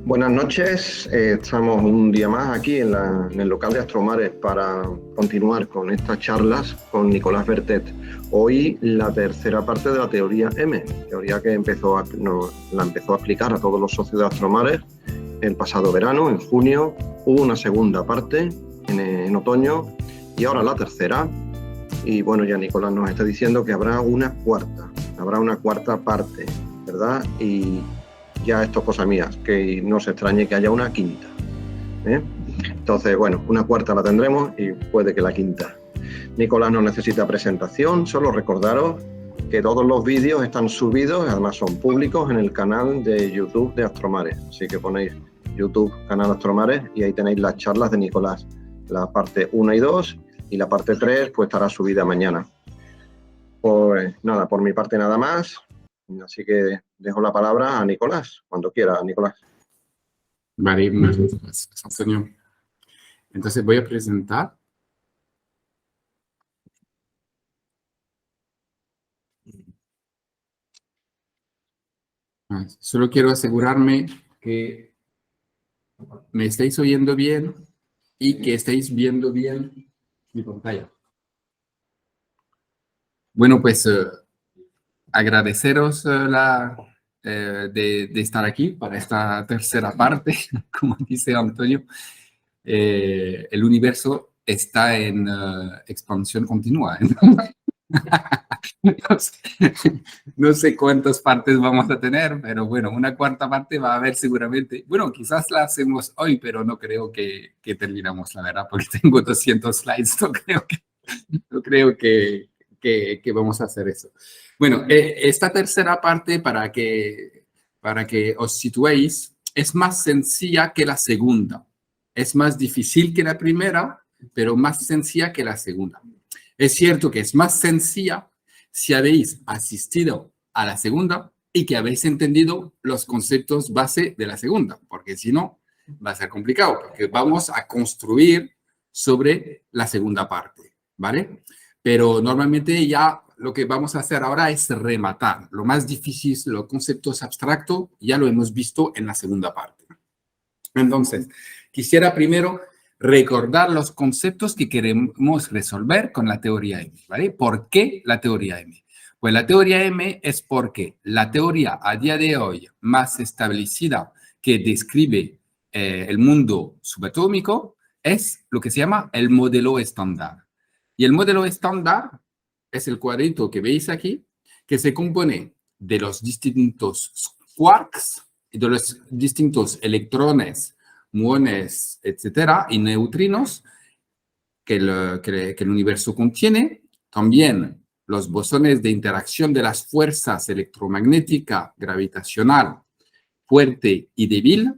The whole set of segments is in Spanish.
Buenas noches, estamos un día más aquí en el local de Astromares para continuar con estas charlas con Nicolás Bertet. Hoy la tercera parte de la teoría M, teoría que la empezó a explicar a todos los socios de Astromares el pasado verano, en junio. Hubo una segunda parte en otoño y ahora la tercera. Y bueno, ya Nicolás nos está diciendo que habrá una cuarta parte, ¿verdad? Y ya esto es cosa mía, que no se extrañe que haya una quinta, ¿eh? Entonces, bueno, una cuarta la tendremos y puede que la quinta. Nicolás no necesita presentación, solo recordaros que todos los vídeos están subidos, además son públicos, en el canal de YouTube de Astromares. Así que ponéis YouTube, canal Astromares, y ahí tenéis las charlas de Nicolás, la parte 1 y 2, y la parte 3 pues estará subida mañana. Pues nada, por mi parte nada más. Así que dejo la palabra a Nicolás, cuando quiera, Nicolás. Vale, muchas gracias, Antonio. Entonces voy a presentar. Solo quiero asegurarme que me estáis oyendo bien y que estáis viendo bien mi pantalla. Bueno, pues agradeceros de estar aquí para esta tercera parte, como dice Antonio. El universo está en expansión continua. No sé cuántas partes vamos a tener, pero bueno, una cuarta parte va a haber seguramente. Bueno, quizás la hacemos hoy, pero no creo que terminamos, la verdad, porque tengo 200 slides, no creo que vamos a hacer eso. Bueno, esta tercera parte, para que os situéis, es más sencilla que la segunda. Es más difícil que la primera, pero más sencilla que la segunda. Es cierto que es más sencilla si habéis asistido a la segunda y que habéis entendido los conceptos base de la segunda, porque si no, va a ser complicado, porque vamos a construir sobre la segunda parte, ¿vale? Pero normalmente ya lo que vamos a hacer ahora es rematar. Lo más difícil, los conceptos abstractos, ya lo hemos visto en la segunda parte. Entonces, quisiera primero recordar los conceptos que queremos resolver con la teoría M, ¿vale? ¿Por qué la teoría M? Pues la teoría M es porque la teoría a día de hoy más establecida que describe el mundo subatómico es lo que se llama el modelo estándar. Y el modelo estándar es el cuadrito que veis aquí, que se compone de los distintos quarks y de los distintos electrones, muones, etcétera, y neutrinos que el universo contiene. También los bosones de interacción de las fuerzas electromagnética, gravitacional, fuerte y débil.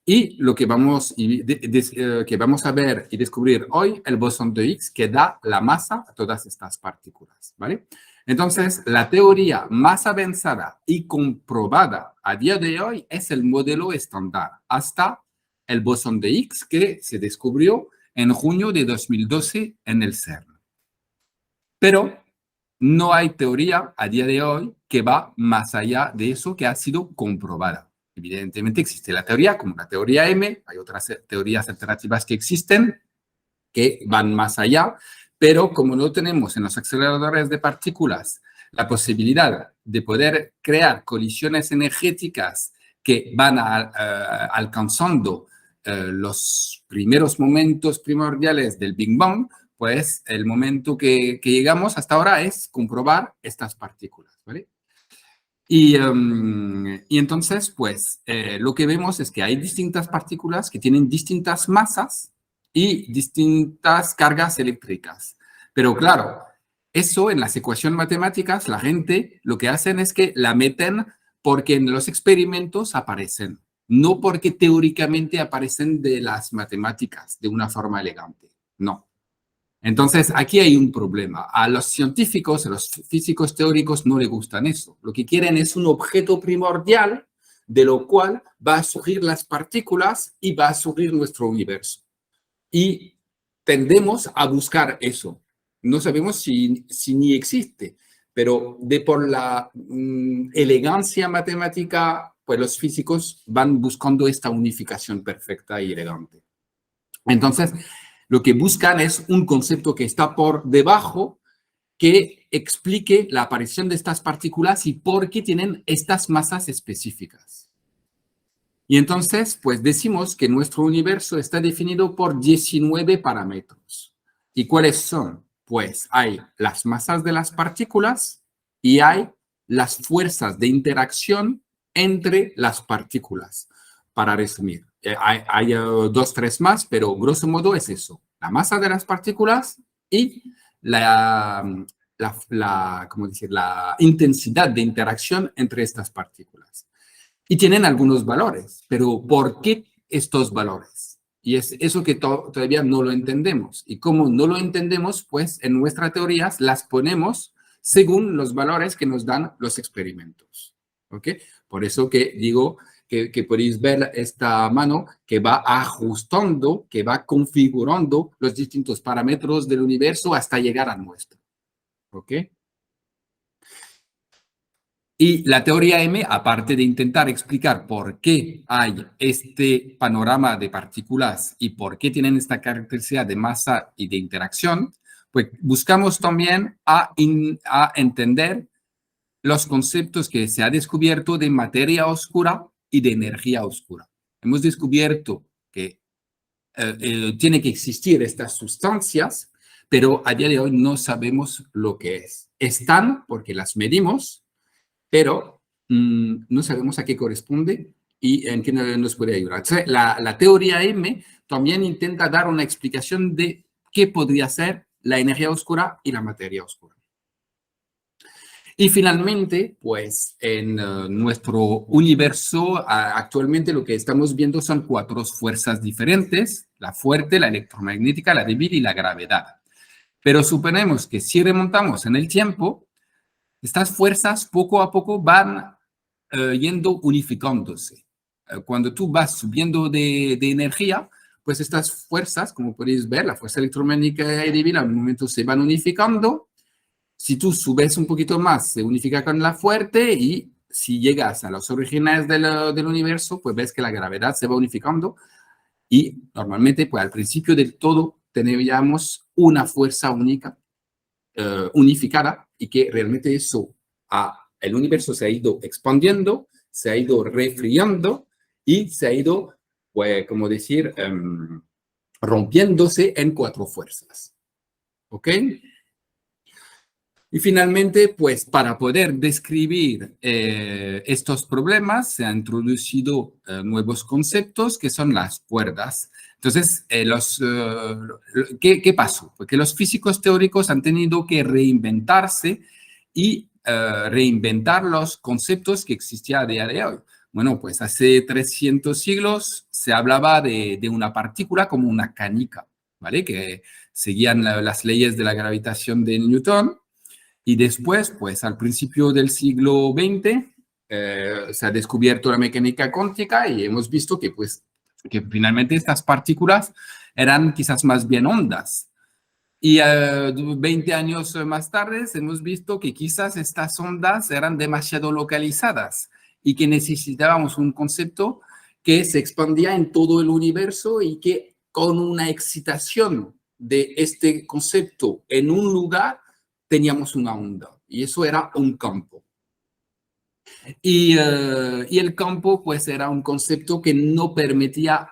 Y lo que vamos a ver y descubrir hoy, el bosón de Higgs, que da la masa a todas estas partículas, ¿vale? Entonces, la teoría más avanzada y comprobada a día de hoy es el modelo estándar, hasta el bosón de Higgs, que se descubrió en junio de 2012 en el CERN. Pero no hay teoría a día de hoy que va más allá de eso que ha sido comprobada. Evidentemente existe la teoría, como la teoría M, hay otras teorías alternativas que existen, que van más allá, pero como no tenemos en los aceleradores de partículas la posibilidad de poder crear colisiones energéticas que van alcanzando los primeros momentos primordiales del Big Bang, pues el momento que llegamos hasta ahora es comprobar estas partículas, ¿vale? Y entonces, pues, lo que vemos es que hay distintas partículas que tienen distintas masas y distintas cargas eléctricas. Pero claro, eso en las ecuaciones matemáticas, la gente lo que hacen es que la meten porque en los experimentos aparecen, no porque teóricamente aparecen de las matemáticas de una forma elegante, no. Entonces, aquí hay un problema. A los científicos, a los físicos teóricos no les gustan eso. Lo que quieren es un objeto primordial de lo cual va a surgir las partículas y va a surgir nuestro universo. Y tendemos a buscar eso. No sabemos si ni existe, pero por la elegancia matemática pues los físicos van buscando esta unificación perfecta y elegante. Entonces, lo que buscan es un concepto que está por debajo que explique la aparición de estas partículas y por qué tienen estas masas específicas. Y entonces, pues decimos que nuestro universo está definido por 19 parámetros. ¿Y cuáles son? Pues hay las masas de las partículas y hay las fuerzas de interacción entre las partículas. Para resumir, hay dos, tres más, pero grosso modo es eso. La masa de las partículas y ¿cómo decir? La intensidad de interacción entre estas partículas. Y tienen algunos valores, pero ¿por qué estos valores? Y es eso que todavía no lo entendemos. Y como no lo entendemos, pues en nuestras teorías las ponemos según los valores que nos dan los experimentos. ¿Ok? Por eso que digo que podéis ver esta mano que va ajustando, que va configurando los distintos parámetros del universo hasta llegar a nuestro. ¿Ok? Y la teoría M, aparte de intentar explicar por qué hay este panorama de partículas y por qué tienen esta característica de masa y de interacción, pues buscamos también a entender los conceptos que se ha descubierto de materia oscura y de energía oscura. Hemos descubierto que tiene que existir estas sustancias, pero a día de hoy no sabemos lo que es. Están porque las medimos, pero no sabemos a qué corresponde y en qué nos puede ayudar. Entonces, la teoría M también intenta dar una explicación de qué podría ser la energía oscura y la materia oscura. Y finalmente, pues en nuestro universo actualmente lo que estamos viendo son 4 fuerzas diferentes: la fuerte, la electromagnética, la débil y la gravedad. Pero suponemos que si remontamos en el tiempo, estas fuerzas poco a poco van yendo unificándose. Cuando tú vas subiendo de energía, pues estas fuerzas, como podéis ver, la fuerza electromagnética y débil, al momento se van unificando. Si tú subes un poquito más, se unifica con la fuerte, y si llegas a los orígenes del universo, pues ves que la gravedad se va unificando y normalmente, pues al principio del todo, teníamos una fuerza única, unificada, y que realmente eso, el universo se ha ido expandiendo, se ha ido refriando y se ha ido, pues, como decir, rompiéndose en 4 fuerzas. ¿Ok? Y finalmente, pues para poder describir estos problemas, se han introducido nuevos conceptos que son las cuerdas. Entonces, ¿qué pasó? Porque los físicos teóricos han tenido que reinventarse y reinventar los conceptos que existían a día de hoy. Bueno, pues hace 300 siglos se hablaba de una partícula como una canica, ¿vale? Que seguían las leyes de la gravitación de Newton. Y después, pues al principio del siglo XX, se ha descubierto la mecánica cuántica y hemos visto que, pues, que finalmente estas partículas eran quizás más bien ondas. Y 20 años más tarde hemos visto que quizás estas ondas eran demasiado localizadas y que necesitábamos un concepto que se expandía en todo el universo y que con una excitación de este concepto en un lugar teníamos una onda, y eso era un campo. Y el campo, pues, era un concepto que no permitía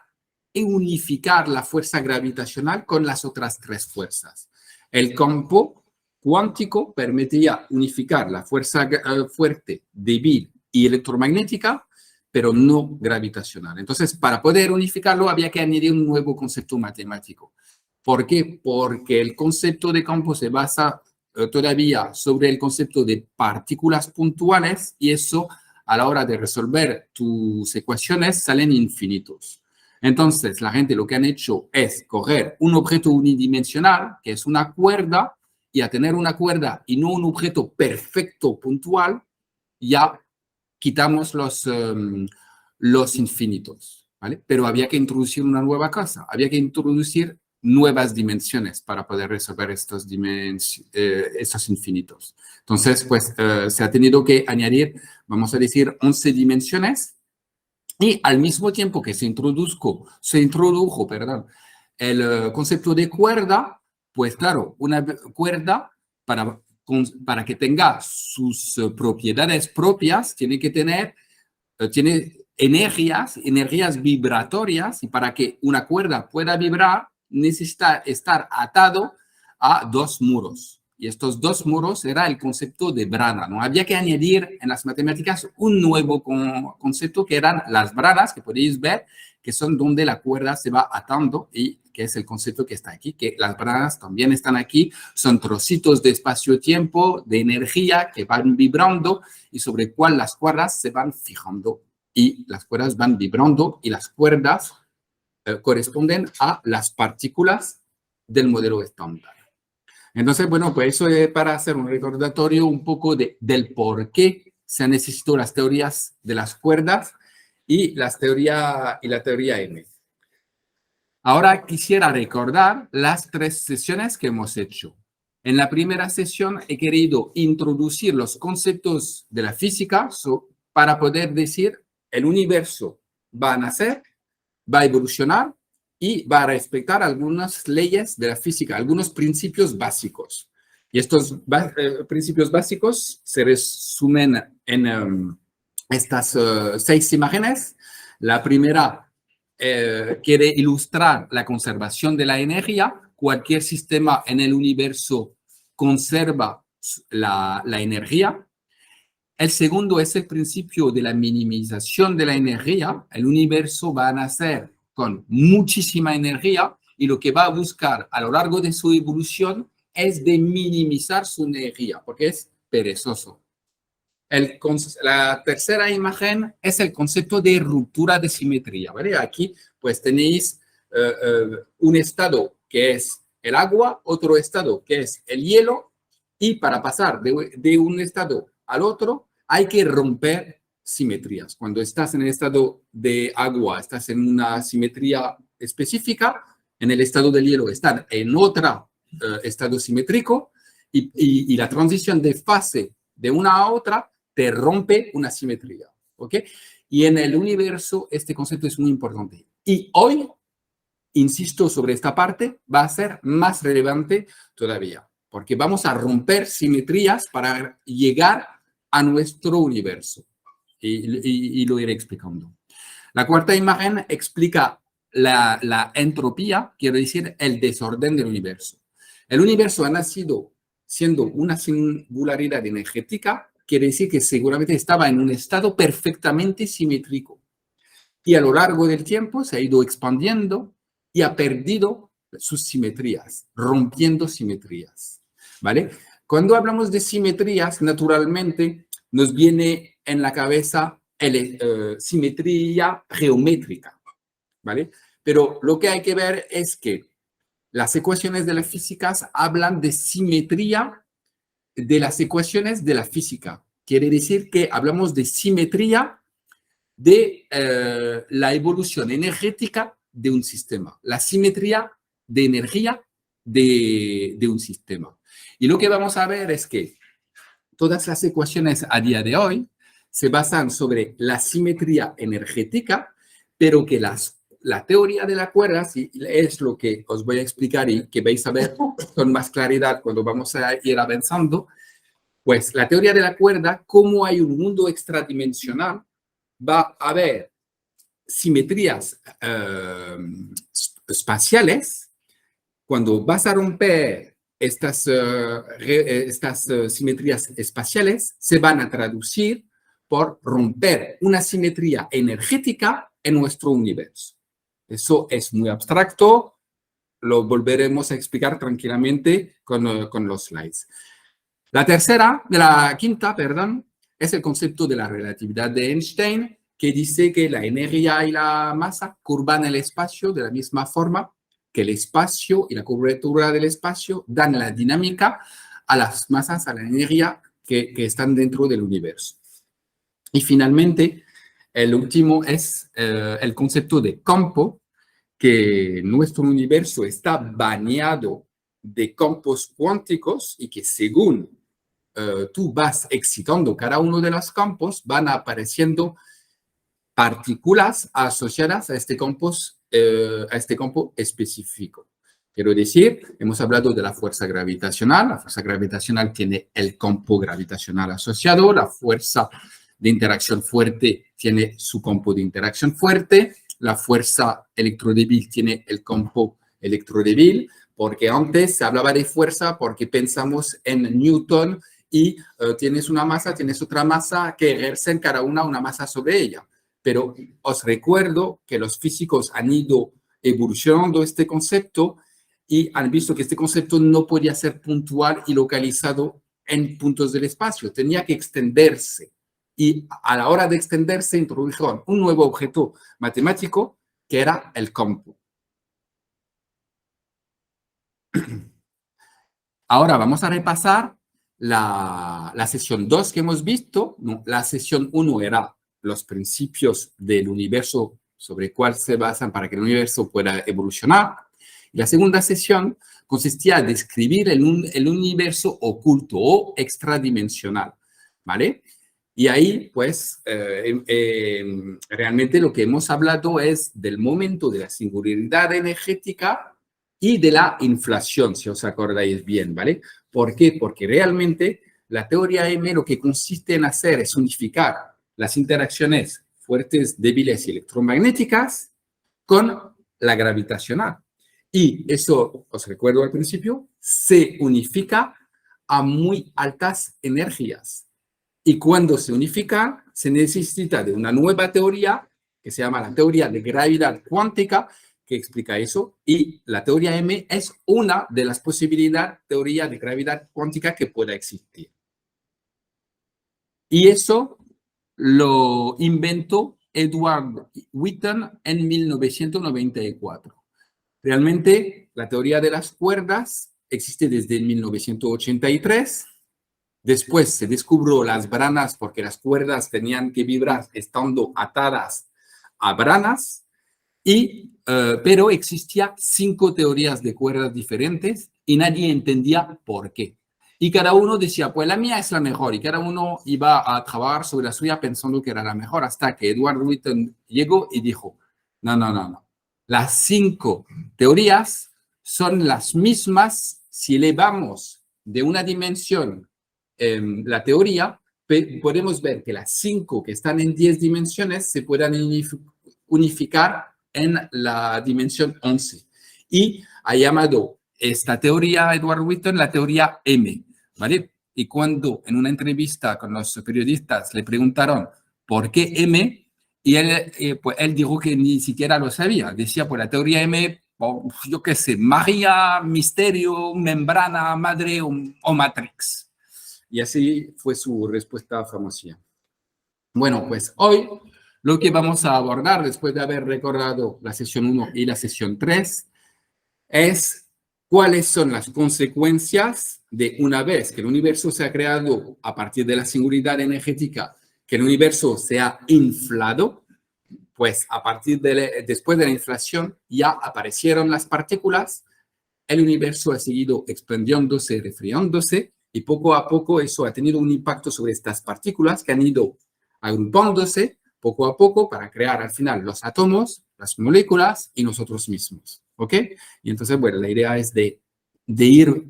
unificar la fuerza gravitacional con las otras 3 fuerzas. El campo cuántico permitía unificar la fuerza fuerte, débil y electromagnética, pero no gravitacional. Entonces, para poder unificarlo había que añadir un nuevo concepto matemático. ¿Por qué? Porque el concepto de campo se basa todavía sobre el concepto de partículas puntuales, y eso, a la hora de resolver tus ecuaciones, salen infinitos. Entonces, la gente lo que han hecho es coger un objeto unidimensional, que es una cuerda, y a tener una cuerda y no un objeto perfecto puntual, ya quitamos los infinitos, ¿vale? Pero había que introducir una nueva cosa, había que introducir nuevas dimensiones para poder resolver estos infinitos. Entonces, pues, se ha tenido que añadir, vamos a decir, 11 dimensiones Y al mismo tiempo que se introdujo, perdón, el concepto de cuerda, pues claro, una cuerda para que tenga sus propiedades propias, tiene que tener, tiene energías vibratorias, y para que una cuerda pueda vibrar, necesita estar atado a dos muros. Y estos dos muros era el concepto de brana, ¿no? Había que añadir en las matemáticas un nuevo concepto que eran las branas, que podéis ver, que son donde la cuerda se va atando, y que es el concepto que está aquí, que las branas también están aquí, son trocitos de espacio-tiempo, de energía que van vibrando y sobre el cual las cuerdas se van fijando, y las cuerdas van vibrando, y las cuerdas corresponden a las partículas del modelo estándar. Entonces, bueno, pues eso es para hacer un recordatorio un poco del por qué se han necesitado las teorías de las cuerdas y la teoría M. Ahora quisiera recordar las 3 sesiones que hemos hecho. En la primera sesión he querido introducir los conceptos de la física para poder decir el universo va a nacer, va a evolucionar y va a respetar algunas leyes de la física, algunos principios básicos. Y estos principios básicos se resumen en estas 6 imágenes. La primera quiere ilustrar la conservación de la energía. Cualquier sistema en el universo conserva la energía. El segundo es el principio de la minimización de la energía. El universo va a nacer con muchísima energía y lo que va a buscar a lo largo de su evolución es de minimizar su energía, porque es perezoso. La tercera imagen es el concepto de ruptura de simetría, ¿vale? Aquí pues tenéis un estado que es el agua, otro estado que es el hielo, y para pasar de un estado al otro hay que romper simetrías. Cuando estás en el estado de agua, estás en una simetría específica, en el estado del hielo están en otro estado simétrico, y la transición de fase de una a otra te rompe una simetría, ¿ok? Y en el universo este concepto es muy importante. Y hoy, insisto sobre esta parte, va a ser más relevante todavía, porque vamos a romper simetrías para llegar a nuestro universo. Y lo iré explicando. La cuarta imagen explica la entropía, quiero decir, el desorden del universo. El universo ha nacido siendo una singularidad energética, quiere decir que seguramente estaba en un estado perfectamente simétrico. Y a lo largo del tiempo se ha ido expandiendo y ha perdido sus simetrías, rompiendo simetrías, ¿vale? Cuando hablamos de simetrías, naturalmente nos viene en la cabeza simetría geométrica, ¿vale? Pero lo que hay que ver es que las ecuaciones de las físicas hablan de simetría de las ecuaciones de la física. Quiere decir que hablamos de simetría de la evolución energética de un sistema, la simetría de energía de un sistema. Y lo que vamos a ver es que todas las ecuaciones a día de hoy se basan sobre la simetría energética, pero que la teoría de la cuerda, si es lo que os voy a explicar y que vais a ver con más claridad cuando vamos a ir avanzando, pues la teoría de la cuerda, como hay un mundo extradimensional, va a haber simetrías espaciales. Cuando vas a romper estas simetrías espaciales, se van a traducir por romper una simetría energética en nuestro universo. Eso es muy abstracto, lo volveremos a explicar tranquilamente con los slides. La quinta, perdón, es el concepto de la relatividad de Einstein, que dice que la energía y la masa curvan el espacio de la misma forma que el espacio y la curvatura del espacio dan la dinámica a las masas, a la energía que están dentro del universo. Y finalmente, el último es el concepto de campo, que nuestro universo está bañado de campos cuánticos y que según tú vas excitando cada uno de los campos, van apareciendo partículas asociadas a este campo específico. Quiero decir, hemos hablado de la fuerza gravitacional. La fuerza gravitacional tiene el campo gravitacional asociado. La fuerza de interacción fuerte tiene su campo de interacción fuerte. La fuerza electrodébil tiene el campo electrodébil, porque antes se hablaba de fuerza porque pensamos en Newton y tienes una masa, tienes otra masa que ejercen cada una masa sobre ella. Pero os recuerdo que los físicos han ido evolucionando este concepto y han visto que este concepto no podía ser puntual y localizado en puntos del espacio, tenía que extenderse. Y a la hora de extenderse introdujeron un nuevo objeto matemático que era el campo. Ahora vamos a repasar la sesión 2 que hemos visto. La sesión 1 era los principios del universo sobre cuál se basan para que el universo pueda evolucionar. La segunda sesión consistía en describir el universo oculto o extradimensional, ¿vale? Y ahí, pues, realmente lo que hemos hablado es del momento de la singularidad energética y de la inflación, si os acordáis bien, ¿vale? ¿Por qué? Porque realmente la teoría M lo que consiste en hacer es unificar las interacciones fuertes, débiles y electromagnéticas con la gravitacional. Y eso, os recuerdo al principio, se unifica a muy altas energías. Y cuando se unifica, se necesita de una nueva teoría que se llama la teoría de gravedad cuántica, que explica eso. Y la teoría M es una de las posibilidades de teoría de gravedad cuántica que pueda existir. Y eso lo inventó Edward Witten en 1994. Realmente, la teoría de las cuerdas existe desde 1983. Después se descubrió las branas porque las cuerdas tenían que vibrar estando atadas a branas, pero existían 5 teorías de cuerdas diferentes y nadie entendía por qué. Y cada uno decía, pues la mía es la mejor, y cada uno iba a trabajar sobre la suya pensando que era la mejor, hasta que Edward Witten llegó y dijo, no. Las 5 teorías son las mismas si elevamos de una dimensión la teoría, podemos ver que las 5 que están en 10 dimensiones se puedan unificar en la dimensión 11. Y ha llamado esta teoría, Edward Witten, la teoría M, ¿vale? Y cuando en una entrevista con los periodistas le preguntaron ¿por qué M? Y él dijo que ni siquiera lo sabía. Decía, pues la teoría M, yo qué sé, María, misterio, membrana, madre o matrix. Y así fue su respuesta famosa. Bueno, pues hoy lo que vamos a abordar, después de haber recordado la sesión 1 y la sesión 3, es cuáles son las consecuencias de una vez que el universo se ha creado a partir de la singularidad energética, que el universo se ha inflado, pues a partir después de la inflación ya aparecieron las partículas, el universo ha seguido expandiéndose, refriándose, y poco a poco eso ha tenido un impacto sobre estas partículas que han ido agrupándose poco a poco para crear al final los átomos, las moléculas y nosotros mismos, ¿ok? Y entonces, bueno, la idea es de ir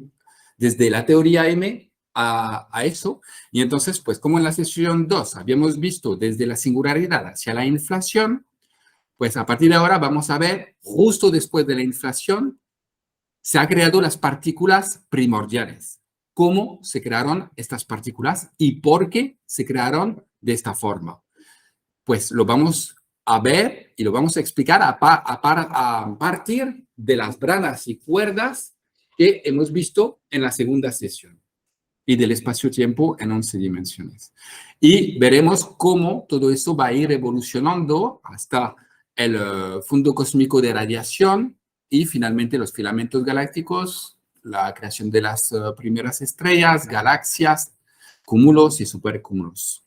desde la teoría M a eso, y entonces, pues como en la sesión 2 habíamos visto desde la singularidad hacia la inflación, pues a partir de ahora vamos a ver, justo después de la inflación, se han creado las partículas primordiales. ¿Cómo se crearon estas partículas y por qué se crearon de esta forma? Pues lo vamos a ver y lo vamos a explicar a partir de las branas y cuerdas que hemos visto en la segunda sesión y del espacio-tiempo en 11 dimensiones. Y veremos cómo todo esto va a ir evolucionando hasta el fondo cósmico de radiación y finalmente los filamentos galácticos, la creación de las primeras estrellas, galaxias, cúmulos y supercúmulos.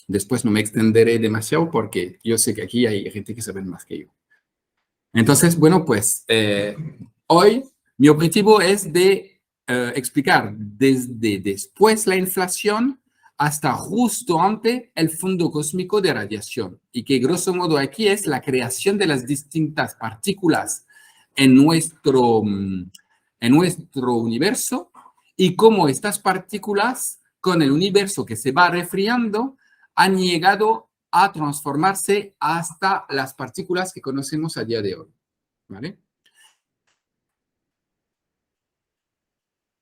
Después no me extenderé demasiado porque yo sé que aquí hay gente que sabe más que yo. Entonces, bueno, pues hoy mi objetivo es de explicar desde después la inflación hasta justo ante el fondo cósmico de radiación. Y que grosso modo aquí es la creación de las distintas partículas en nuestro universo y cómo estas partículas, con el universo que se va resfriando, han llegado a transformarse hasta las partículas que conocemos a día de hoy. ¿Vale?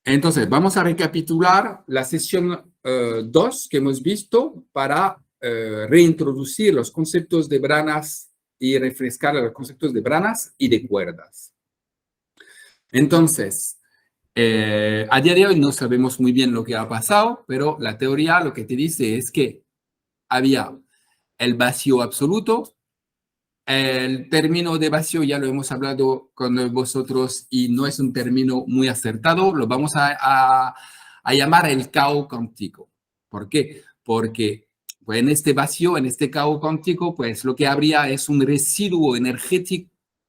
Entonces, vamos a recapitular la sesión 2 que hemos visto para reintroducir los conceptos de branas y refrescar los conceptos de branas y de cuerdas. Entonces, a día de hoy no sabemos muy bien lo que ha pasado, pero la teoría lo que te dice es que había el vacío absoluto. El término de vacío ya lo hemos hablado con vosotros y no es un término muy acertado. Lo vamos a llamar el caos cuántico. ¿Por qué? Porque pues, en este vacío, en este caos cuántico, pues lo que habría es un residuo energético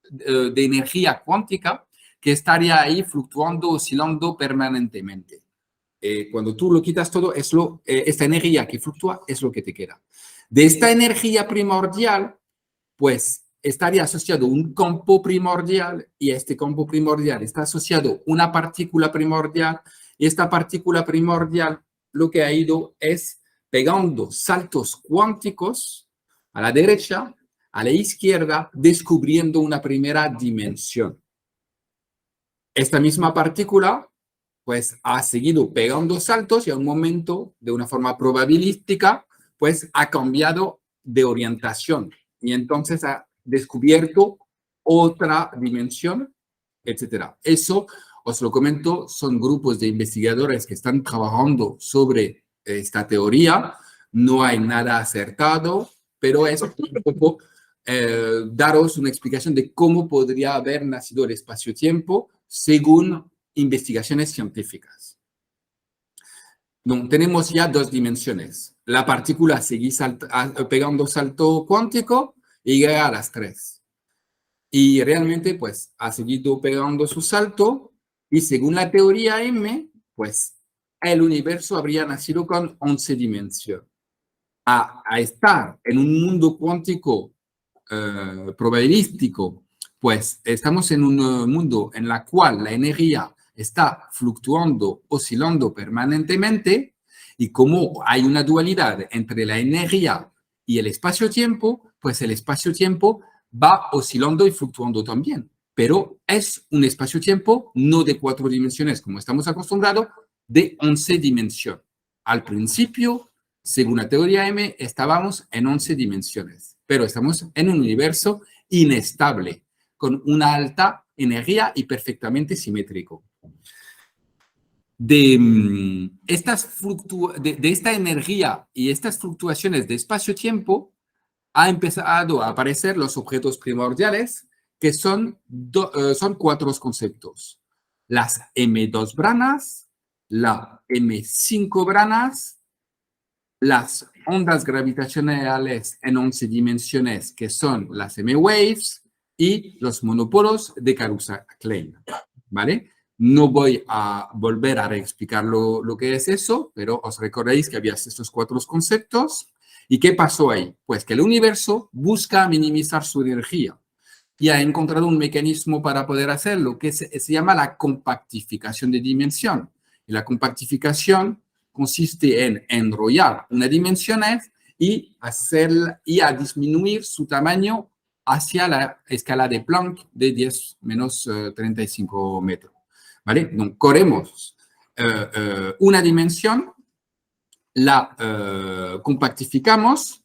de energía cuántica que estaría ahí fluctuando, oscilando permanentemente. Cuando tú lo quitas todo, esta energía que fluctúa es lo que te queda. De esta energía primordial, pues estaría asociado un campo primordial y a este campo primordial está asociado una partícula primordial y esta partícula primordial lo que ha ido es pegando saltos cuánticos a la derecha, a la izquierda, descubriendo una primera dimensión. Esta misma partícula pues ha seguido pegando saltos y a un momento, de una forma probabilística, pues ha cambiado de orientación y entonces ha descubierto otra dimensión, etcétera. Eso, os lo comento, son grupos de investigadores que están trabajando sobre esta teoría. No hay nada acertado, pero es un poco daros una explicación de cómo podría haber nacido el espacio-tiempo según investigaciones científicas. No, tenemos ya dos dimensiones. La partícula sigue pegando salto cuántico y llega a las 3. Y realmente, pues, ha seguido pegando su salto y según la teoría M, pues, el universo habría nacido con 11 dimensiones. A estar en un mundo cuántico probabilístico, pues, estamos en un mundo en el cual la energía está fluctuando, oscilando permanentemente, y como hay una dualidad entre la energía y el espacio-tiempo, pues el espacio-tiempo va oscilando y fluctuando también, pero es un espacio-tiempo no de 4 dimensiones, como estamos acostumbrados, de 11 dimensiones. Al principio, según la teoría M, estábamos en 11 dimensiones, pero estamos en un universo inestable, con una alta energía y perfectamente simétrico. De esta energía y estas fluctuaciones de espacio-tiempo ha empezado a aparecer los objetos primordiales, que son 4 conceptos. Las M2 branas, la M5 branas, las ondas gravitacionales en 11 dimensiones, que son las M-waves, y los monopolos de Karusa-Klein, ¿vale? No voy a volver a reexplicar lo que es eso, pero os recordáis que había estos 4 conceptos. ¿Y qué pasó ahí? Pues que el universo busca minimizar su energía y ha encontrado un mecanismo para poder hacerlo, que se llama la compactificación de dimensión. Y la compactificación consiste en enrollar una dimensión y a disminuir su tamaño hacia la escala de Planck de 10 menos 35 metros. ¿Vale? Entonces, corremos una dimensión, la compactificamos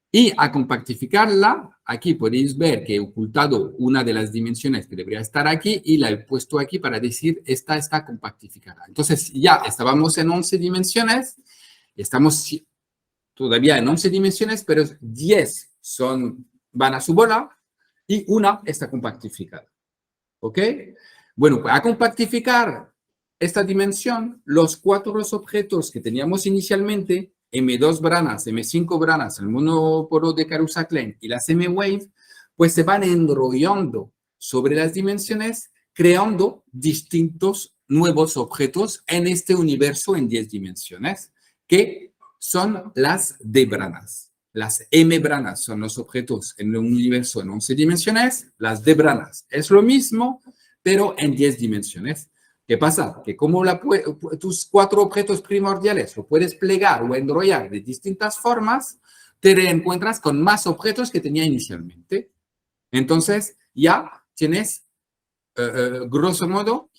y a compactificarla, aquí podéis ver que he ocultado una de las dimensiones que debería estar aquí y la he puesto aquí para decir esta está compactificada. Entonces ya estábamos en 11 dimensiones, estamos todavía en 11 dimensiones, pero 10 van a su bola y una está compactificada. ¿Ok? Bueno, pues a compactificar esta dimensión, los 4 objetos que teníamos inicialmente, M2 branas, M5 branas, el monopolo de Karusa-Klein y las M-wave, pues se van enrollando sobre las dimensiones, creando distintos nuevos objetos en este universo en 10 dimensiones, que son las D branas. Las M branas son los objetos en un universo en 11 dimensiones. Las D branas es lo mismo, pero en 10 dimensiones. ¿Qué pasa? Que como tus 4 objetos primordiales lo puedes plegar o enrollar de distintas formas, te reencuentras con más objetos que tenía inicialmente. Entonces, ya tienes, grosso modo,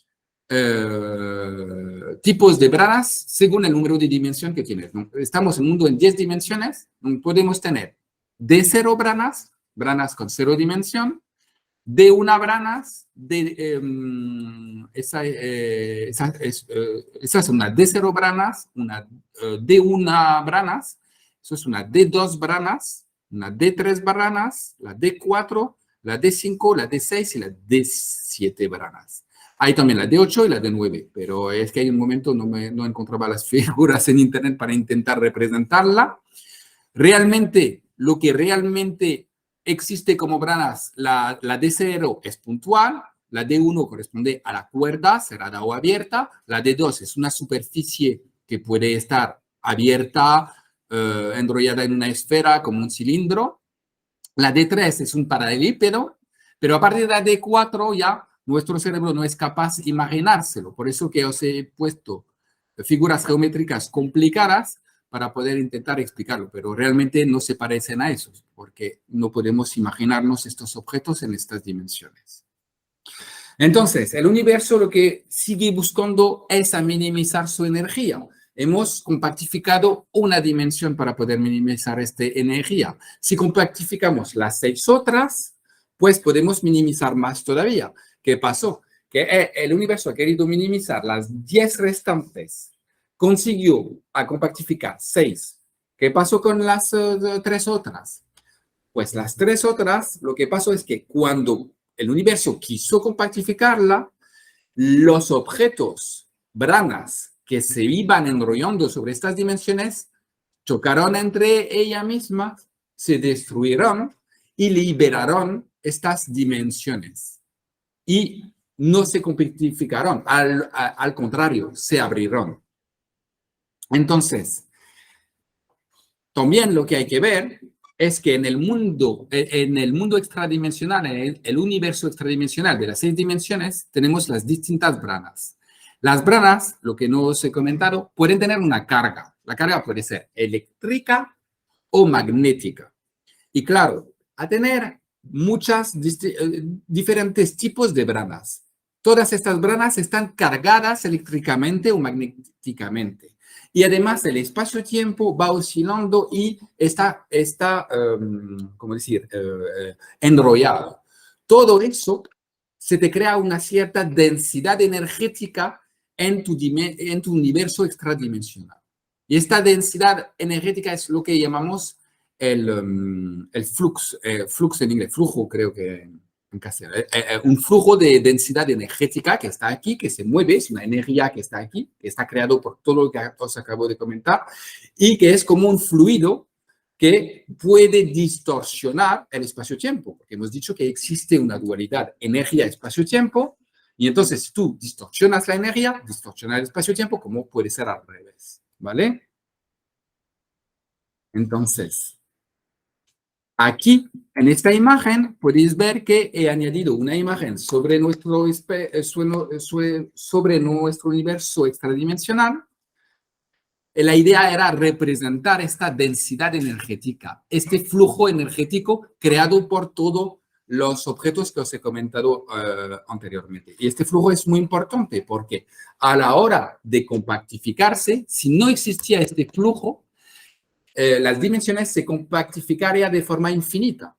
tipos de branas según el número de dimensión que tienes, ¿no? Estamos en un mundo en 10 dimensiones, podemos tener de 0 branas, branas con 0 dimensión, de una branas, esa es una de 0 branas, una de una branas, eso es una de 2 branas, una de 3 branas, la de 4, la de 5, la de 6 y la de 7 branas. Hay también la de 8 y la de 9, pero es que hay un momento no encontraba las figuras en internet para intentar representarla. Realmente, lo que realmente existe como branas, la D0 es puntual, la D1 corresponde a la cuerda cerrada o abierta, la D2 es una superficie que puede estar abierta, enrollada en una esfera como un cilindro, la D3 es un paralelepípedo, pero a partir de la D4 ya nuestro cerebro no es capaz de imaginárselo, por eso que os he puesto figuras geométricas complicadas para poder intentar explicarlo, pero realmente no se parecen a esos, porque no podemos imaginarnos estos objetos en estas dimensiones. Entonces, el universo lo que sigue buscando es a minimizar su energía. Hemos compactificado una dimensión para poder minimizar esta energía. Si compactificamos las 6 otras, pues podemos minimizar más todavía. ¿Qué pasó? Que el universo ha querido minimizar las 10 restantes. Consiguió a compactificar 6. ¿Qué pasó con las 3 otras? Pues las 3 otras, lo que pasó es que cuando el universo quiso compactificarla, los objetos, branas, que se iban enrollando sobre estas dimensiones, chocaron entre ellas mismas, se destruyeron y liberaron estas dimensiones. Y no se compactificaron, al contrario, se abrieron. Entonces, también lo que hay que ver es que en el mundo extradimensional, en el universo extradimensional de las 6 dimensiones, tenemos las distintas branas. Las branas, lo que no os he comentado, pueden tener una carga. La carga puede ser eléctrica o magnética. Y claro, a tener diferentes tipos de branas. Todas estas branas están cargadas eléctricamente o magnéticamente. Y además el espacio-tiempo va oscilando y está ¿cómo decir?, enrollado. Todo eso se te crea una cierta densidad energética en tu universo extradimensional. Y esta densidad energética es lo que llamamos el flux en inglés, flujo creo que en castellano, un flujo de densidad energética que está aquí, que se mueve, es una energía que está aquí, que está creado por todo lo que os acabo de comentar, y que es como un fluido que puede distorsionar el espacio-tiempo, porque hemos dicho que existe una dualidad energía-espacio-tiempo, y entonces si tú distorsionas la energía, distorsiona el espacio-tiempo, como puede ser al revés, ¿vale? Entonces, aquí, en esta imagen, podéis ver que he añadido una imagen sobre nuestro universo extradimensional. La idea era representar esta densidad energética, este flujo energético creado por todos los objetos que os he comentado anteriormente. Y este flujo es muy importante porque a la hora de compactificarse, si no existía este flujo, las dimensiones se compactificarían de forma infinita.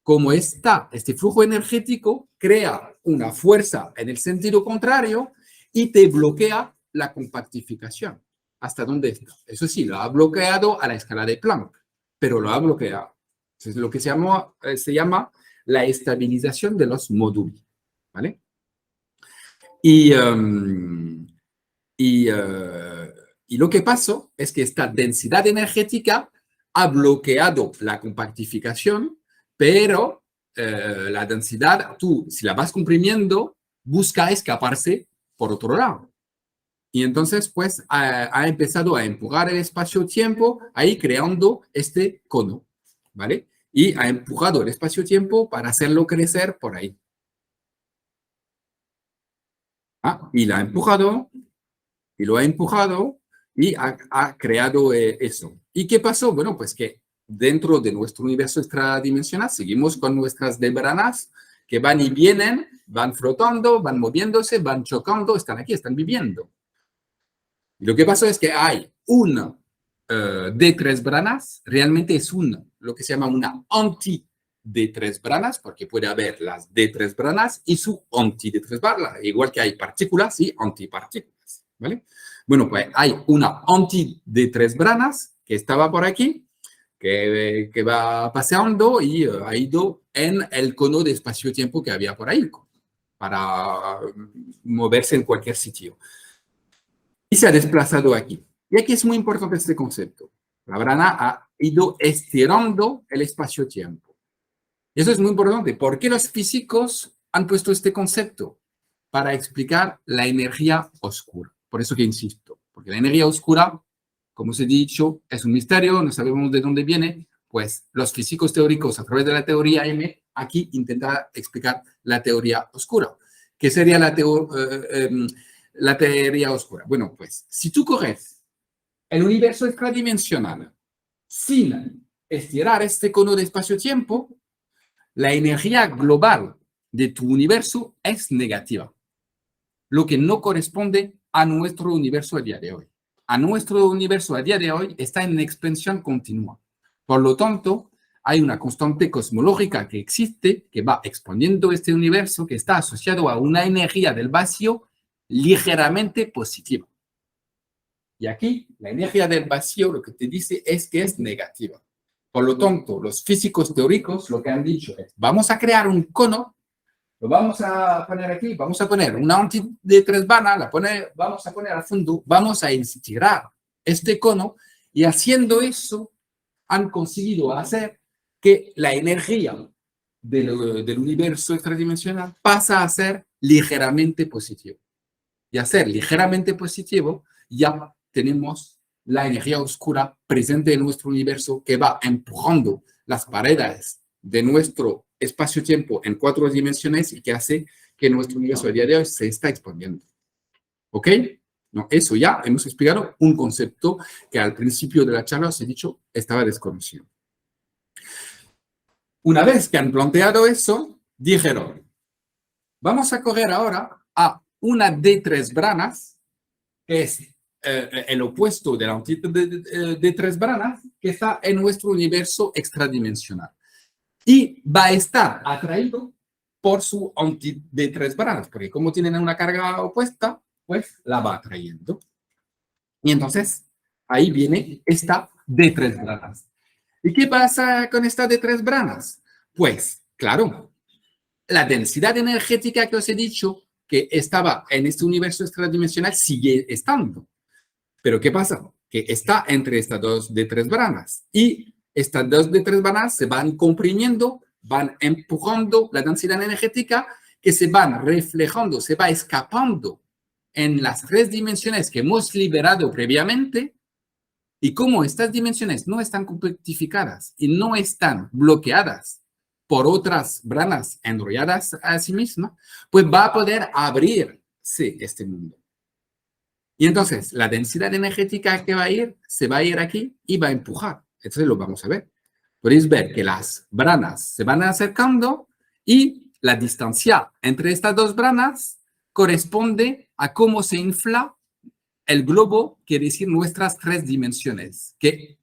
Como este flujo energético crea una fuerza en el sentido contrario y te bloquea la compactificación. ¿Hasta dónde está? Eso sí, lo ha bloqueado a la escala de Planck, pero lo ha bloqueado. Es lo que se llama la estabilización de los módulos, ¿vale? Y lo que pasó es que esta densidad energética ha bloqueado la compactificación, pero la densidad, tú, si la vas comprimiendo, busca escaparse por otro lado. Y entonces, pues, ha empezado a empujar el espacio-tiempo, ahí creando este cono, ¿vale? Y ha empujado el espacio-tiempo para hacerlo crecer por ahí. Y lo ha empujado, y lo ha empujado, y ha creado eso. ¿Y qué pasó? Bueno, pues que dentro de nuestro universo extradimensional seguimos con nuestras membranas que van y vienen, van flotando, van moviéndose, van chocando, están aquí, están viviendo. Y lo que pasó es que hay una de tres branas, realmente es lo que se llama una anti de tres branas, porque puede haber las de tres branas y su anti de tres branas, igual que hay partículas y antipartículas, ¿vale? Bueno, pues hay una anti de tres branas que estaba por aquí, que va paseando y ha ido en el cono de espacio-tiempo que había por ahí, para moverse en cualquier sitio. Y se ha desplazado aquí. Y aquí es muy importante este concepto. La brana ha ido estirando el espacio-tiempo. Y eso es muy importante. ¿Por qué los físicos han puesto este concepto? Para explicar la energía oscura. Por eso que insisto, porque la energía oscura, como os he dicho, es un misterio, no sabemos de dónde viene, pues los físicos teóricos a través de la teoría M aquí intentan explicar la teoría oscura. ¿Qué sería la teoría oscura? Bueno, pues si tú coges el universo extradimensional sin estirar este cono de espacio-tiempo, la energía global de tu universo es negativa, lo que no corresponde a nuestro universo a día de hoy. A nuestro universo a día de hoy está en expansión continua. Por lo tanto, hay una constante cosmológica que existe, que va exponiendo este universo, que está asociado a una energía del vacío ligeramente positiva. Y aquí, la energía del vacío lo que te dice es que es negativa. Por lo tanto, los físicos teóricos lo que han dicho es, vamos a crear un cono, lo vamos a poner aquí, vamos a poner una anti de tres vanas, vamos a poner al fondo, vamos a estirar este cono y haciendo eso han conseguido hacer que la energía del universo extradimensional pasa a ser ligeramente positivo. Y a ser ligeramente positivo ya tenemos la energía oscura presente en nuestro universo que va empujando las paredes de nuestro espacio-tiempo en 4 dimensiones y que hace que nuestro universo a día de hoy se está expandiendo. ¿Ok? No, eso ya hemos explicado un concepto que al principio de la charla os he dicho estaba desconocido. Una vez que han planteado eso, dijeron, vamos a correr ahora a una de tres branas, que es el opuesto de la de tres branas, que está en nuestro universo extradimensional. Y va a estar atraído por su anti de tres branas, porque como tienen una carga opuesta, pues la va atrayendo. Y entonces, ahí viene esta de tres branas. ¿Y qué pasa con esta de tres branas? Pues, claro, la densidad energética que os he dicho que estaba en este universo extradimensional sigue estando. Pero ¿qué pasa? Que está entre estas dos de tres branas. Y estas dos de tres branas se van comprimiendo, van empujando la densidad energética que se van reflejando, se va escapando en las 3 dimensiones que hemos liberado previamente. Y como estas dimensiones no están compactificadas y no están bloqueadas por otras branas enrolladas a sí mismas, pues va a poder abrirse este mundo. Y entonces la densidad energética que va a ir, se va a ir aquí y va a empujar. Entonces lo vamos a ver. Podéis ver que las branas se van acercando y la distancia entre estas dos branas corresponde a cómo se infla el globo, quiere decir nuestras 3 dimensiones. Que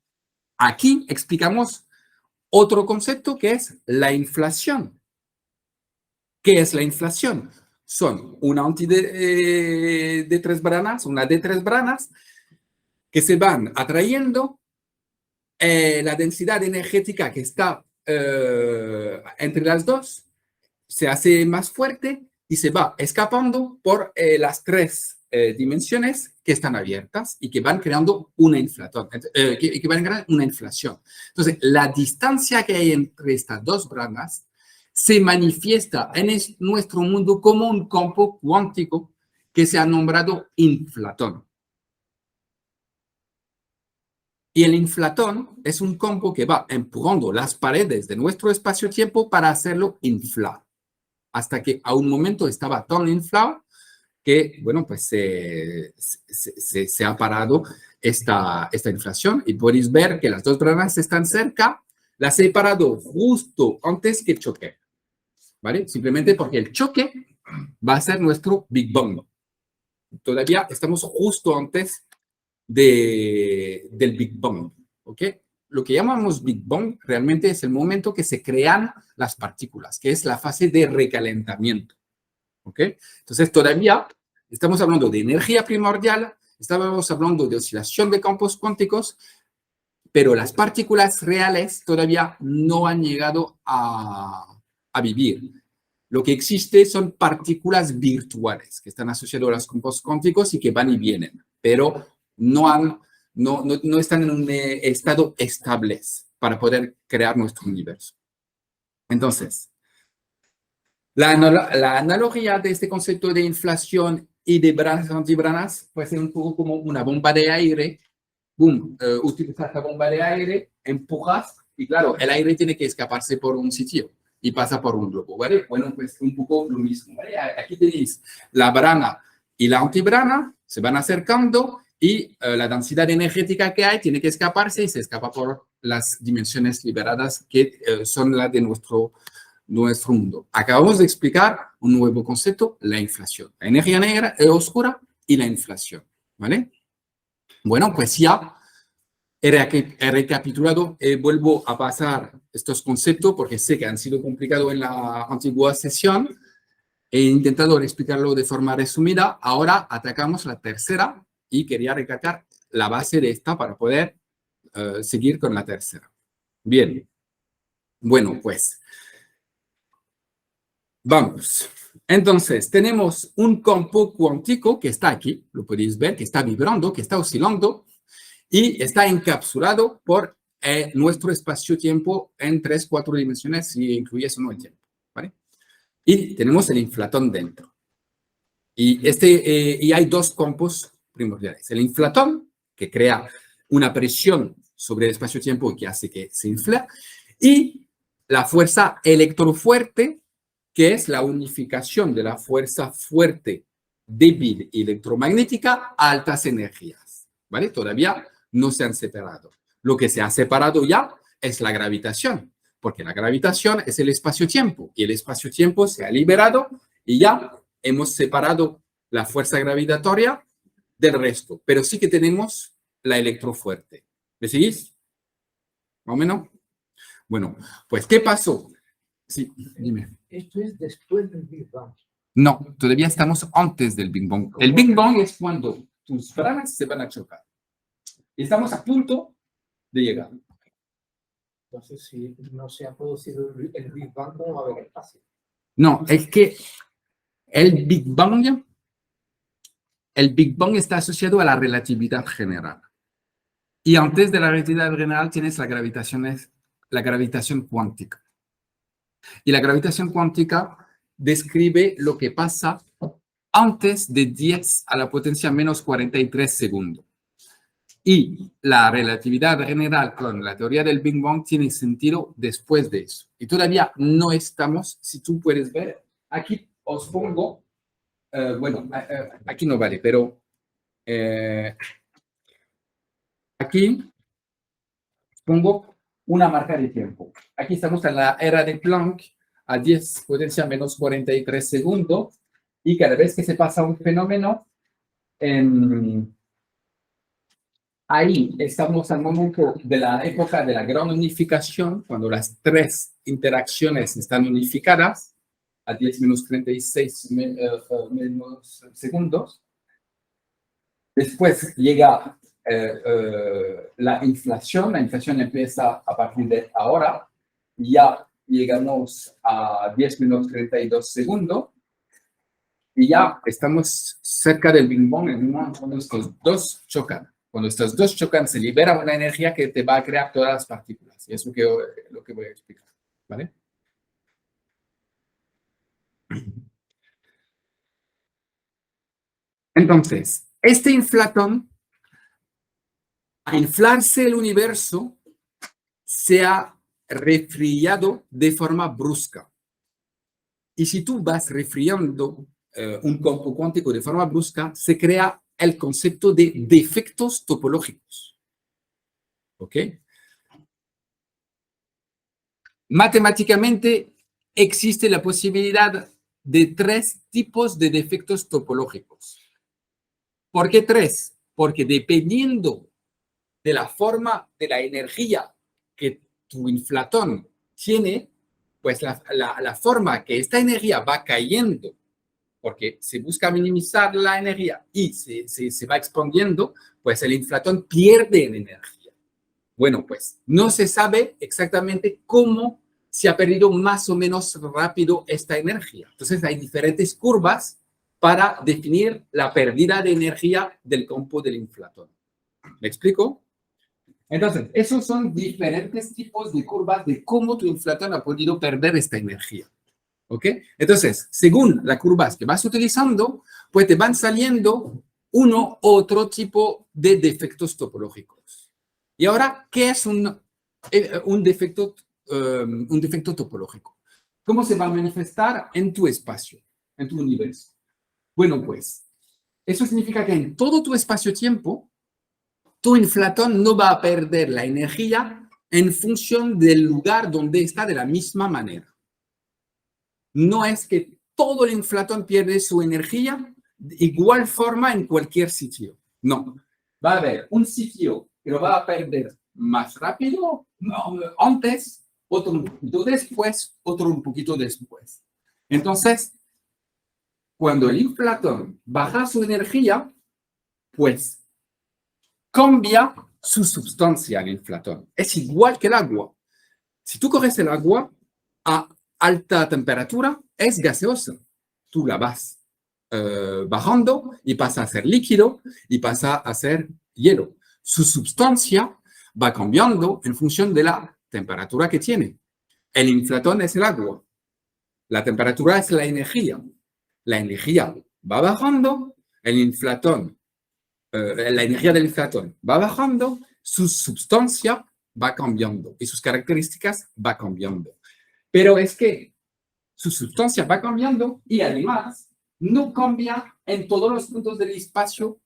aquí explicamos otro concepto que es la inflación. ¿Qué es la inflación? Son una anti de 3 branas, una de 3 branas, que se van atrayendo. La densidad energética que está entre las dos se hace más fuerte y se va escapando por las 3 dimensiones que están abiertas y que van creando una inflación. Que van a crear una inflación. Entonces, la distancia que hay entre estas dos branas se manifiesta en nuestro mundo como un campo cuántico que se ha nombrado inflatón. Y el inflatón es un campo que va empujando las paredes de nuestro espacio-tiempo para hacerlo inflar. Hasta que a un momento estaba tan inflado que, bueno, pues se ha parado esta inflación. Y podéis ver que las dos branas están cerca. Las he parado justo antes que choque. ¿Vale? Simplemente porque el choque va a ser nuestro Big Bang. Todavía estamos justo antes del Big Bang, ¿ok? Lo que llamamos Big Bang realmente es el momento que se crean las partículas, que es la fase de recalentamiento, ¿ok? Entonces todavía estamos hablando de energía primordial, estamos hablando de oscilación de campos cuánticos, pero las partículas reales todavía no han llegado a vivir. Lo que existe son partículas virtuales que están asociadas a los campos cuánticos y que van y vienen, pero no están en un estado estable para poder crear nuestro universo. Entonces, la analogía de este concepto de inflación y de branas antibranas puede ser un poco como una bomba de aire. Boom, utilizas la bomba de aire, empujas y claro, el aire tiene que escaparse por un sitio y pasa por un globo, ¿vale? Bueno, pues un poco lo mismo, ¿vale? Aquí tenéis la brana y la antibrana, se van acercando y la densidad energética que hay tiene que escaparse y se escapa por las dimensiones liberadas que son las de nuestro mundo. Acabamos de explicar un nuevo concepto, la inflación. La energía negra, oscura y la inflación, ¿vale? Bueno, pues ya he recapitulado, vuelvo a pasar estos conceptos porque sé que han sido complicados en la antigua sesión. He intentado explicarlo de forma resumida. Ahora atacamos la tercera y quería recalcar la base de esta para poder seguir con la tercera. Bien. Bueno, pues vamos. Entonces, tenemos un campo cuántico que está aquí, lo podéis ver, que está vibrando, que está oscilando y está encapsulado por nuestro espacio-tiempo en 3, 4 dimensiones, si incluyes o no el tiempo, ¿vale? Y tenemos el inflatón dentro. Y hay dos campos primordiales. El inflatón, que crea una presión sobre el espacio-tiempo que hace que se infla, y la fuerza electrofuerte, que es la unificación de la fuerza fuerte débil y electromagnética a altas energías, ¿vale? Todavía no se han separado. Lo que se ha separado ya es la gravitación, porque la gravitación es el espacio-tiempo y el espacio-tiempo se ha liberado y ya hemos separado la fuerza gravitatoria del resto, pero sí que tenemos la electrofuerte. ¿Me seguís? ¿Más o menos? Bueno, pues, ¿qué pasó? Sí, dime. Esto es después del Big Bang. No, todavía estamos antes del Big Bang. El Big Bang es cuando tus branas se van a chocar. Estamos a punto de llegar. Entonces, si no se ha producido el Big Bang, ¿cómo va a haber espacio? No, es que el Big Bang está asociado a la relatividad general. Y antes de la relatividad general tienes la gravitación cuántica. Y la gravitación cuántica describe lo que pasa antes de 10 a la potencia menos 43 segundos. Y la relatividad general con la teoría del Big Bang tiene sentido después de eso. Y todavía no estamos, si tú puedes ver, aquí os pongo, aquí no vale, pero aquí pongo una marca de tiempo. Aquí estamos en la era de Planck a 10 potencia menos 43 segundos y cada vez que se pasa un fenómeno, ahí estamos al momento de la época de la gran unificación, cuando las tres interacciones están unificadas a 10 menos 36 menos segundos. Después llega la inflación empieza a partir de ahora, ya llegamos a 10 menos 32 segundos y ya estamos cerca del Big Bang cuando estos dos chocan. Cuando estos dos chocan, se libera una energía que te va a crear todas las partículas. Y es lo que voy a explicar, ¿vale? Entonces, este inflatón, al inflarse el universo, se ha resfriado de forma brusca. Y si tú vas resfriando un campo cuántico de forma brusca, se crea el concepto de defectos topológicos. ¿Ok? Matemáticamente existe la posibilidad de 3 tipos de defectos topológicos. ¿Por qué 3? Porque dependiendo de la forma de la energía que tu inflatón tiene, pues la forma que esta energía va cayendo, porque se busca minimizar la energía y se va expandiendo, pues el inflatón pierde en energía. Bueno, pues no se sabe exactamente cómo se ha perdido más o menos rápido esta energía. Entonces hay diferentes curvas para definir la pérdida de energía del campo del inflatón. ¿Me explico? Entonces, esos son diferentes tipos de curvas de cómo tu inflatón ha podido perder esta energía. ¿Ok? Entonces, según las curvas que vas utilizando, pues te van saliendo uno u otro tipo de defectos topológicos. Y ahora, ¿qué es un defecto topológico? ¿Cómo se va a manifestar en tu espacio, en tu universo? Bueno, pues, eso significa que en todo tu espacio-tiempo, tu inflatón no va a perder la energía en función del lugar donde está de la misma manera. No es que todo el inflatón pierde su energía de igual forma en cualquier sitio. No. Va a haber un sitio que lo va a perder más rápido, antes, otro un poquito después, otro un poquito después. Entonces, cuando el inflatón baja su energía, pues cambia su sustancia el inflatón. Es igual que el agua. Si tú coges el agua a alta temperatura, es gaseosa. Tú la vas bajando y pasa a ser líquido y pasa a ser hielo. Su sustancia va cambiando en función de la temperatura que tiene. El inflatón es el agua. La temperatura es la energía. La energía va bajando, el inflatón, la energía del inflatón va bajando, su sustancia va cambiando y sus características va cambiando. Pero es que su sustancia va cambiando y además no cambia en todos los puntos del espacio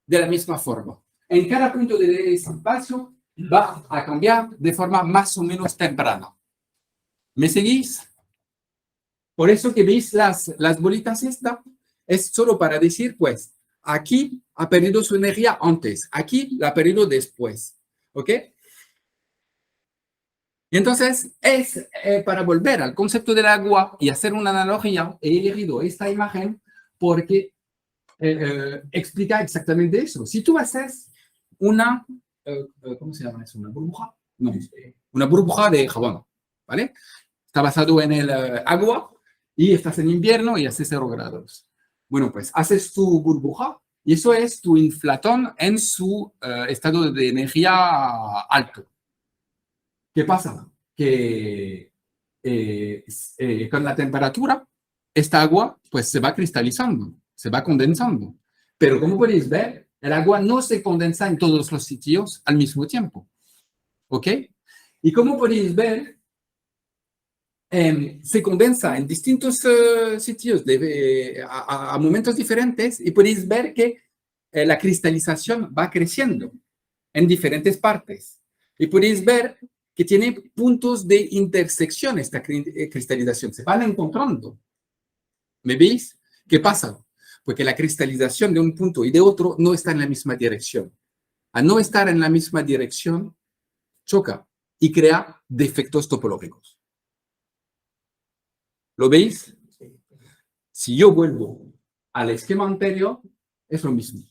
de la misma forma. En cada punto del espacio va a cambiar de forma más o menos temprana. ¿Me seguís? Por eso que veis las bolitas esta, es solo para decir, pues, aquí ha perdido su energía antes, aquí la ha perdido después. ¿Ok? Y entonces, para volver al concepto del agua y hacer una analogía, he elegido esta imagen porque explica exactamente eso. Si tú haces una, ¿cómo se llama eso? ¿Una burbuja? No, una burbuja de jabón, ¿vale? Está basado en el agua y estás en invierno y hace 0 grados. Bueno, pues haces tu burbuja y eso es tu inflatón en su estado de energía alto. ¿Qué pasa? Que con la temperatura, esta agua pues se va cristalizando, se va condensando. Pero como podéis ver, el agua no se condensa en todos los sitios al mismo tiempo. ¿Ok? Y como podéis ver, se condensa en distintos sitios a momentos diferentes y podéis ver que la cristalización va creciendo en diferentes partes. Y podéis ver que tiene puntos de intersección esta cristalización. Se van encontrando. ¿Me veis? ¿Qué pasa? Porque la cristalización de un punto y de otro no está en la misma dirección. Al no estar en la misma dirección, choca y crea defectos topológicos. ¿Lo veis? Si yo vuelvo al esquema anterior, es lo mismo.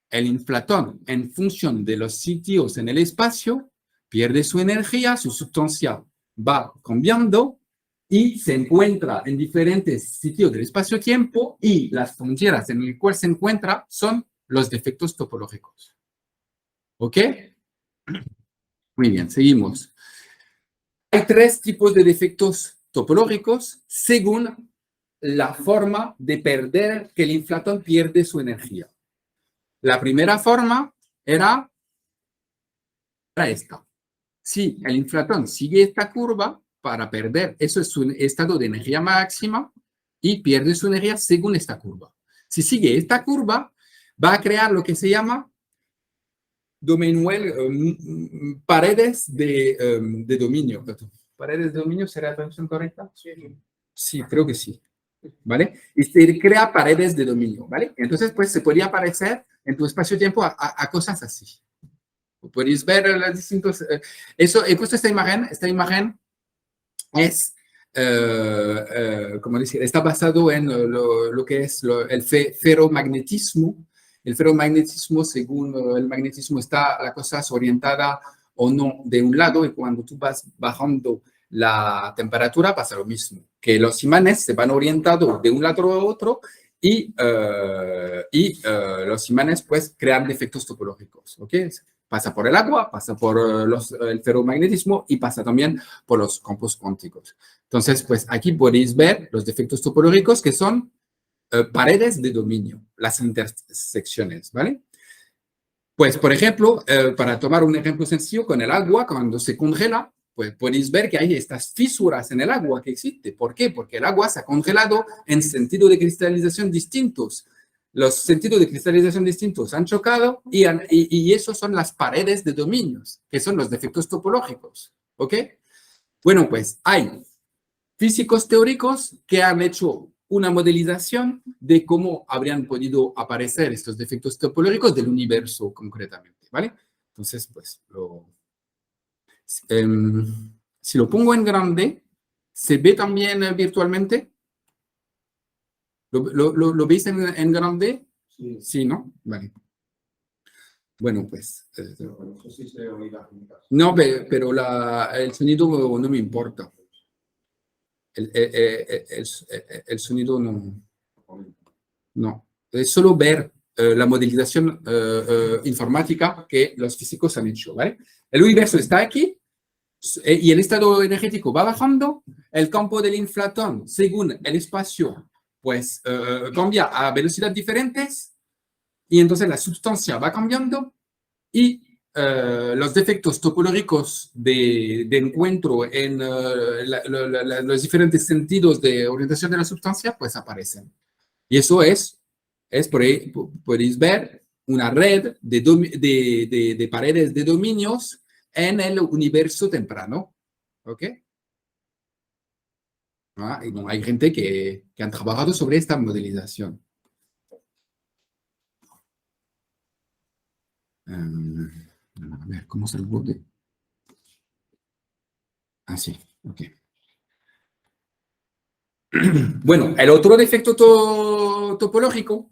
El inflatón, en función de los sitios en el espacio, pierde su energía, su sustancia va cambiando y se encuentra en diferentes sitios del espacio-tiempo y las fronteras en las cuales se encuentra son los defectos topológicos. ¿Ok? Muy bien, seguimos. Hay 3 tipos de defectos topológicos según la forma de perder, que el inflatón pierde su energía. La primera forma era esta. Si el inflatón sigue esta curva para perder, eso es su estado de energía máxima y pierde su energía según esta curva. Si sigue esta curva, va a crear lo que se llama paredes de dominio. ¿Paredes de dominio será la traducción correcta? Sí, creo que sí. ¿Vale? Y se crea paredes de dominio, ¿vale? Entonces, pues se podría parecer en tu espacio-tiempo a cosas así. Podéis ver los distintos... eso, he puesto esta imagen es, ¿cómo decir? Está basado en lo que es el ferromagnetismo. El ferromagnetismo, según el magnetismo, está la cosa es orientada o no de un lado, y cuando tú vas bajando la temperatura pasa lo mismo, que los imanes se van orientando de un lado a otro y los imanes pues crean defectos topológicos, ¿ok? Pasa por el agua, pasa por el ferromagnetismo y pasa también por los campos cuánticos. Entonces, pues aquí podéis ver los defectos topológicos que son paredes de dominio, las intersecciones, ¿vale? Pues, por ejemplo, para tomar un ejemplo sencillo, con el agua, cuando se congela, pues podéis ver que hay estas fisuras en el agua que existen. ¿Por qué? Porque el agua se ha congelado en sentido de cristalización distintos. Los sentidos de cristalización distintos han chocado y esos son las paredes de dominios, que son los defectos topológicos. ¿Ok? Bueno, pues hay físicos teóricos que han hecho una modelización de cómo habrían podido aparecer estos defectos topológicos del universo concretamente, ¿vale? Entonces, pues, si lo pongo en grande, ¿se ve también virtualmente? ¿Lo veis en grande? Sí. Sí, ¿no? Vale. Bueno, pues... No sé si se oirá. no, pero el sonido no me importa. El sonido no. No. Es solo ver la modelización informática que los físicos han hecho, ¿vale? El universo está aquí y el estado energético va bajando. El campo del inflatón, según el espacio, pues cambia a velocidades diferentes y entonces la sustancia va cambiando y los defectos topológicos de encuentro en los diferentes sentidos de orientación de la sustancia pues aparecen. Y eso es por ahí, podéis ver una red de paredes de dominios en el universo temprano. ¿Ok? Y no, hay gente que han trabajado sobre esta modelización. A ver, ¿cómo se el borde? Ah, sí, ok. Bueno, el otro defecto topológico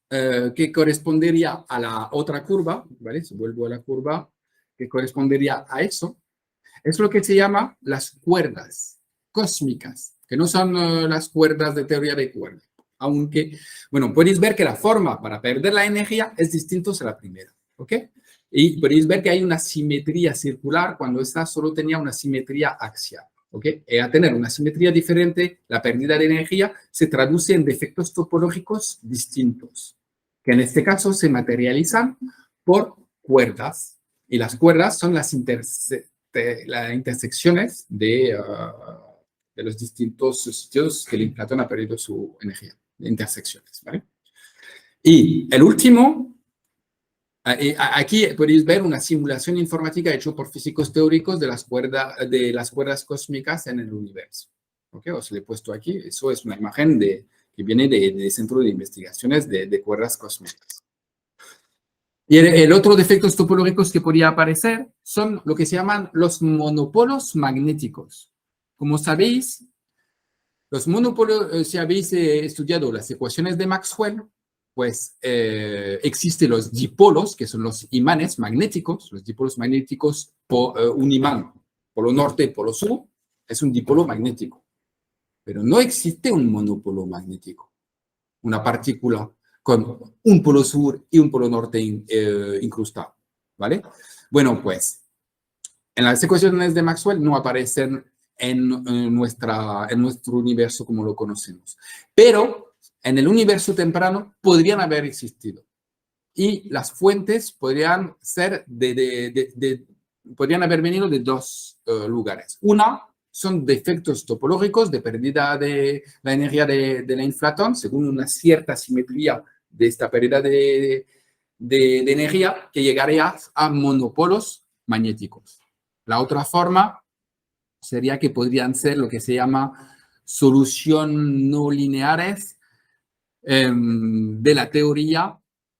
que correspondería a la otra curva, ¿vale? Si vuelvo a la curva, que correspondería a eso, es lo que se llama las cuerdas cósmicas, que no son las cuerdas de teoría de cuerdas. Aunque, bueno, podéis ver que la forma para perder la energía es distinta a la primera, ¿ok? Y podéis ver que hay una simetría circular cuando esta solo tenía una simetría axial, ¿ok? Y a tener una simetría diferente, la pérdida de energía se traduce en defectos topológicos distintos, que en este caso se materializan por cuerdas, y las cuerdas son las intersecciones de los distintos sitios que el inflatón ha perdido su energía, intersecciones, ¿vale? Y el último, aquí podéis ver una simulación informática hecha por físicos teóricos de las cuerdas cósmicas en el universo. ¿Ok? Os lo he puesto aquí, eso es una imagen que viene del Centro de Investigaciones de Cuerdas Cósmicas. Y el otro defectos topológicos que podría aparecer son lo que se llaman los monopolos magnéticos. Como sabéis, los monopolos, si habéis estudiado las ecuaciones de Maxwell, pues existen los dipolos, que son los imanes magnéticos. Los dipolos magnéticos, un imán, polo norte, polo sur, es un dipolo magnético. Pero no existe un monopolo magnético, una partícula con un polo sur y un polo norte incrustado, ¿vale? Bueno, pues, en las ecuaciones de Maxwell no aparecen en nuestro universo como lo conocemos. Pero en el universo temprano podrían haber existido. Y las fuentes podrían podrían haber venido de dos lugares. Una son defectos topológicos de pérdida de la energía de la inflatón, según una cierta simetría de esta pérdida de energía que llegaría a monopolos magnéticos. La otra forma sería que podrían ser lo que se llama solución no lineares de la teoría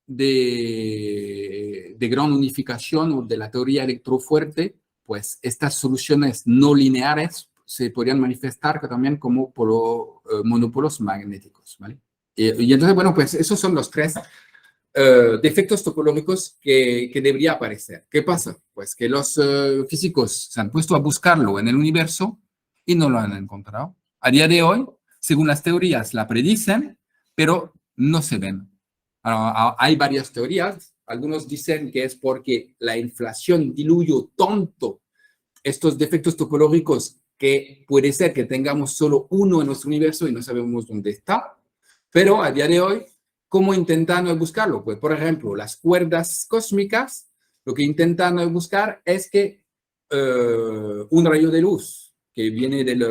de gran unificación o de la teoría electrofuerte. Pues estas soluciones no lineares se podrían manifestar también como monopolos magnéticos, ¿vale? Y entonces, bueno, pues esos son los tres defectos topológicos que debería aparecer. ¿Qué pasa? Pues que los físicos se han puesto a buscarlo en el universo y no lo han encontrado. A día de hoy, según las teorías, la predicen, pero no se ven. Hay varias teorías. Algunos dicen que es porque la inflación diluyó tanto estos defectos topológicos que puede ser que tengamos solo uno en nuestro universo y no sabemos dónde está. Pero a día de hoy, ¿cómo intentan buscarlo? Pues, por ejemplo, las cuerdas cósmicas, lo que intentan buscar es que un rayo de luz que viene del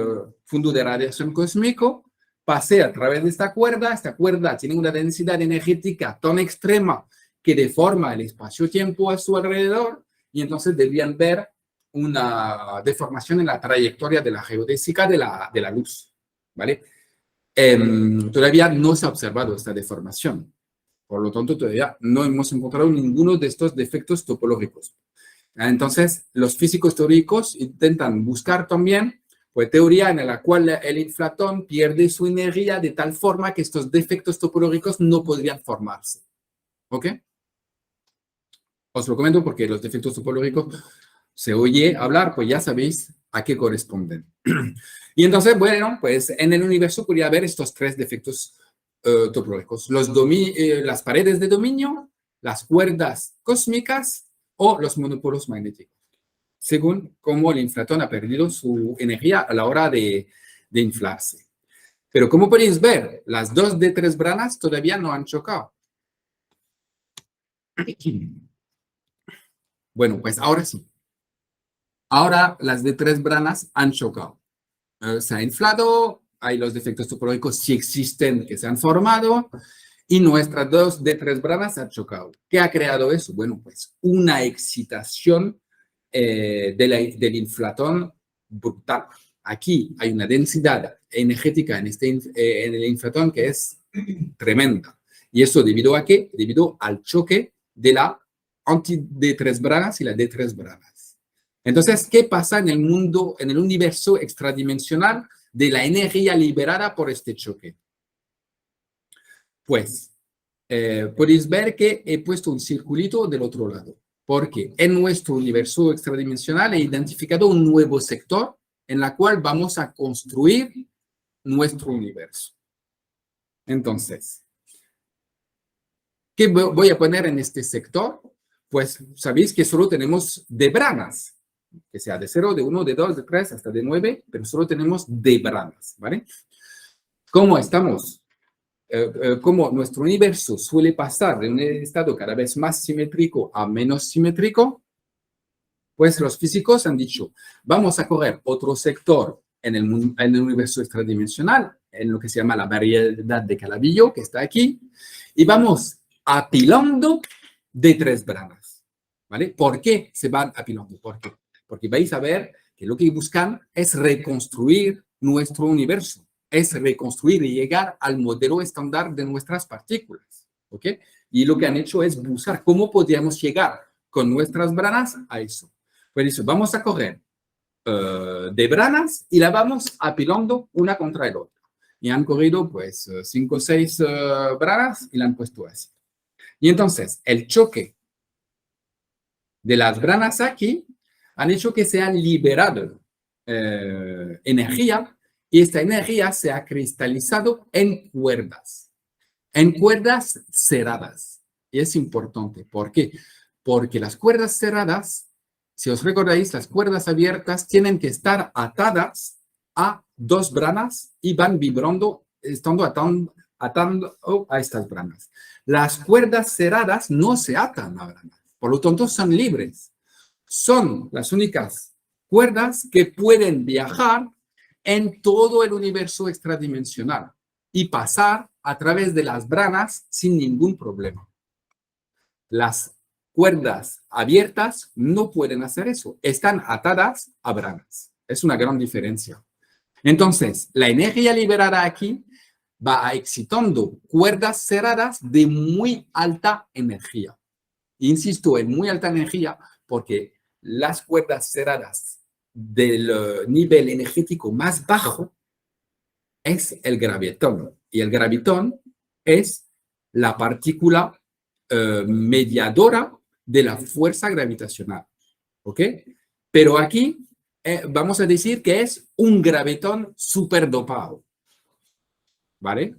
fondo de radiación cósmico pase a través de esta cuerda tiene una densidad energética tan extrema que deforma el espacio-tiempo a su alrededor y entonces deberían ver una deformación en la trayectoria de la geodésica de la luz, ¿vale? Todavía no se ha observado esta deformación. Por lo tanto, todavía no hemos encontrado ninguno de estos defectos topológicos. Entonces, los físicos teóricos intentan buscar también pues, teoría en la cual el inflatón pierde su energía de tal forma que estos defectos topológicos no podrían formarse. ¿Ok? Os lo comento porque los defectos topológicos se oye hablar, pues ya sabéis a qué corresponden. Y entonces, bueno, pues en el universo podría haber estos tres defectos topológicos. Las paredes de dominio, las cuerdas cósmicas o los monopolos magnéticos, según cómo el inflatón ha perdido su energía a la hora de inflarse. Pero como podéis ver, las dos de tres branas todavía no han chocado. Bueno, pues ahora sí. Ahora las de tres branas han chocado. Se ha inflado, hay los defectos topológicos si existen que se han formado y nuestras dos de tres branas han chocado. ¿Qué ha creado eso? Bueno, pues una excitación del inflatón brutal. Aquí hay una densidad energética en el inflatón que es tremenda. ¿Y eso debido a qué? Debido al choque de la anti-D tres branas y la D tres branas. Entonces, ¿qué pasa en el mundo, en el universo extradimensional de la energía liberada por este choque? Pues, podéis ver que he puesto un circulito del otro lado, porque en nuestro universo extradimensional he identificado un nuevo sector en el cual vamos a construir nuestro universo. Entonces, ¿qué voy a poner en este sector? Pues sabéis que solo tenemos D branas, que sea de 0, de 1, de 2, de 3, hasta de 9, pero solo tenemos D branas, ¿vale? ¿Cómo estamos? Como nuestro universo suele pasar de un estado cada vez más simétrico a menos simétrico, pues los físicos han dicho, vamos a coger otro sector en el universo extradimensional, en lo que se llama la variedad de Calabi-Yau, que está aquí, y vamos apilando de tres branas, ¿vale? ¿Por qué se van apilando? ¿Por qué? Porque vais a ver que lo que buscan es reconstruir nuestro universo, es reconstruir y llegar al modelo estándar de nuestras partículas, ¿ok? Y lo que han hecho es buscar cómo podríamos llegar con nuestras branas a eso. Por eso vamos a coger de branas y la vamos apilando una contra el otro. Y han cogido pues 5 o 6 branas y la han puesto así. Y entonces el choque de las branas aquí han hecho que se han liberado energía y esta energía se ha cristalizado en cuerdas cerradas. Y es importante. ¿Por qué? Porque las cuerdas cerradas Si os recordáis, las cuerdas abiertas tienen que estar atadas a dos branas y van vibrando, estando atando a estas branas. Las cuerdas cerradas no se atan a branas, por lo tanto son libres. Son las únicas cuerdas que pueden viajar en todo el universo extradimensional y pasar a través de las branas sin ningún problema. Las cuerdas abiertas no pueden hacer eso, están atadas a branas. Es una gran diferencia. Entonces, la energía liberada aquí va excitando cuerdas cerradas de muy alta energía. Insisto en muy alta energía porque las cuerdas cerradas del nivel energético más bajo es el gravitón. Y el gravitón es la partícula mediadora de la fuerza gravitacional. ¿Ok? Pero aquí vamos a decir que es un gravitón superdopado. ¿Vale?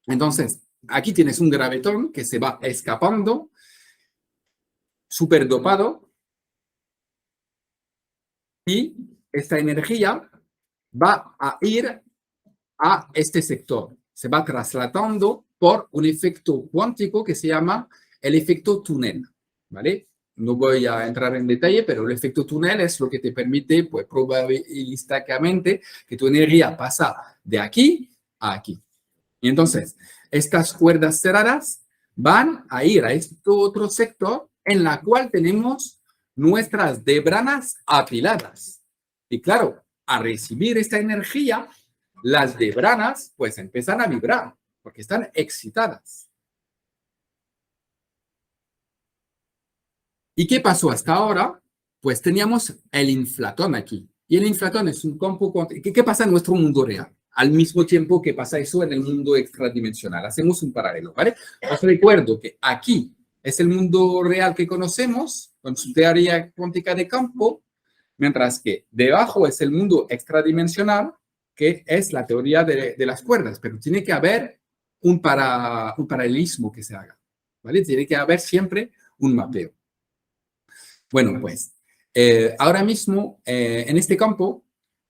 Entonces, aquí tienes un gravitón que se va escapando, superdopado, y esta energía va a ir a este sector. Se va trasladando por un efecto cuántico que se llama el efecto túnel, ¿vale? No voy a entrar en detalle, pero el efecto túnel es lo que te permite, pues, probabilísticamente, que tu energía pasa de aquí a aquí. Y entonces, estas cuerdas cerradas van a ir a este otro sector en la cual tenemos nuestras debranas apiladas. Y claro, a recibir esta energía, las debranas pues empiezan a vibrar porque están excitadas. ¿Y qué pasó hasta ahora? Pues teníamos el inflatón aquí. Y el inflatón es un campo cuántico. ¿Qué pasa en nuestro mundo real? Al mismo tiempo que pasa eso en el mundo extradimensional. Hacemos un paralelo, ¿vale? Os recuerdo que aquí es el mundo real que conocemos con su teoría cuántica de campo, mientras que debajo es el mundo extradimensional, que es la teoría de las cuerdas, pero tiene que haber un paralelismo que se haga, ¿vale? Tiene que haber siempre un mapeo. Bueno, pues ahora mismo en este campo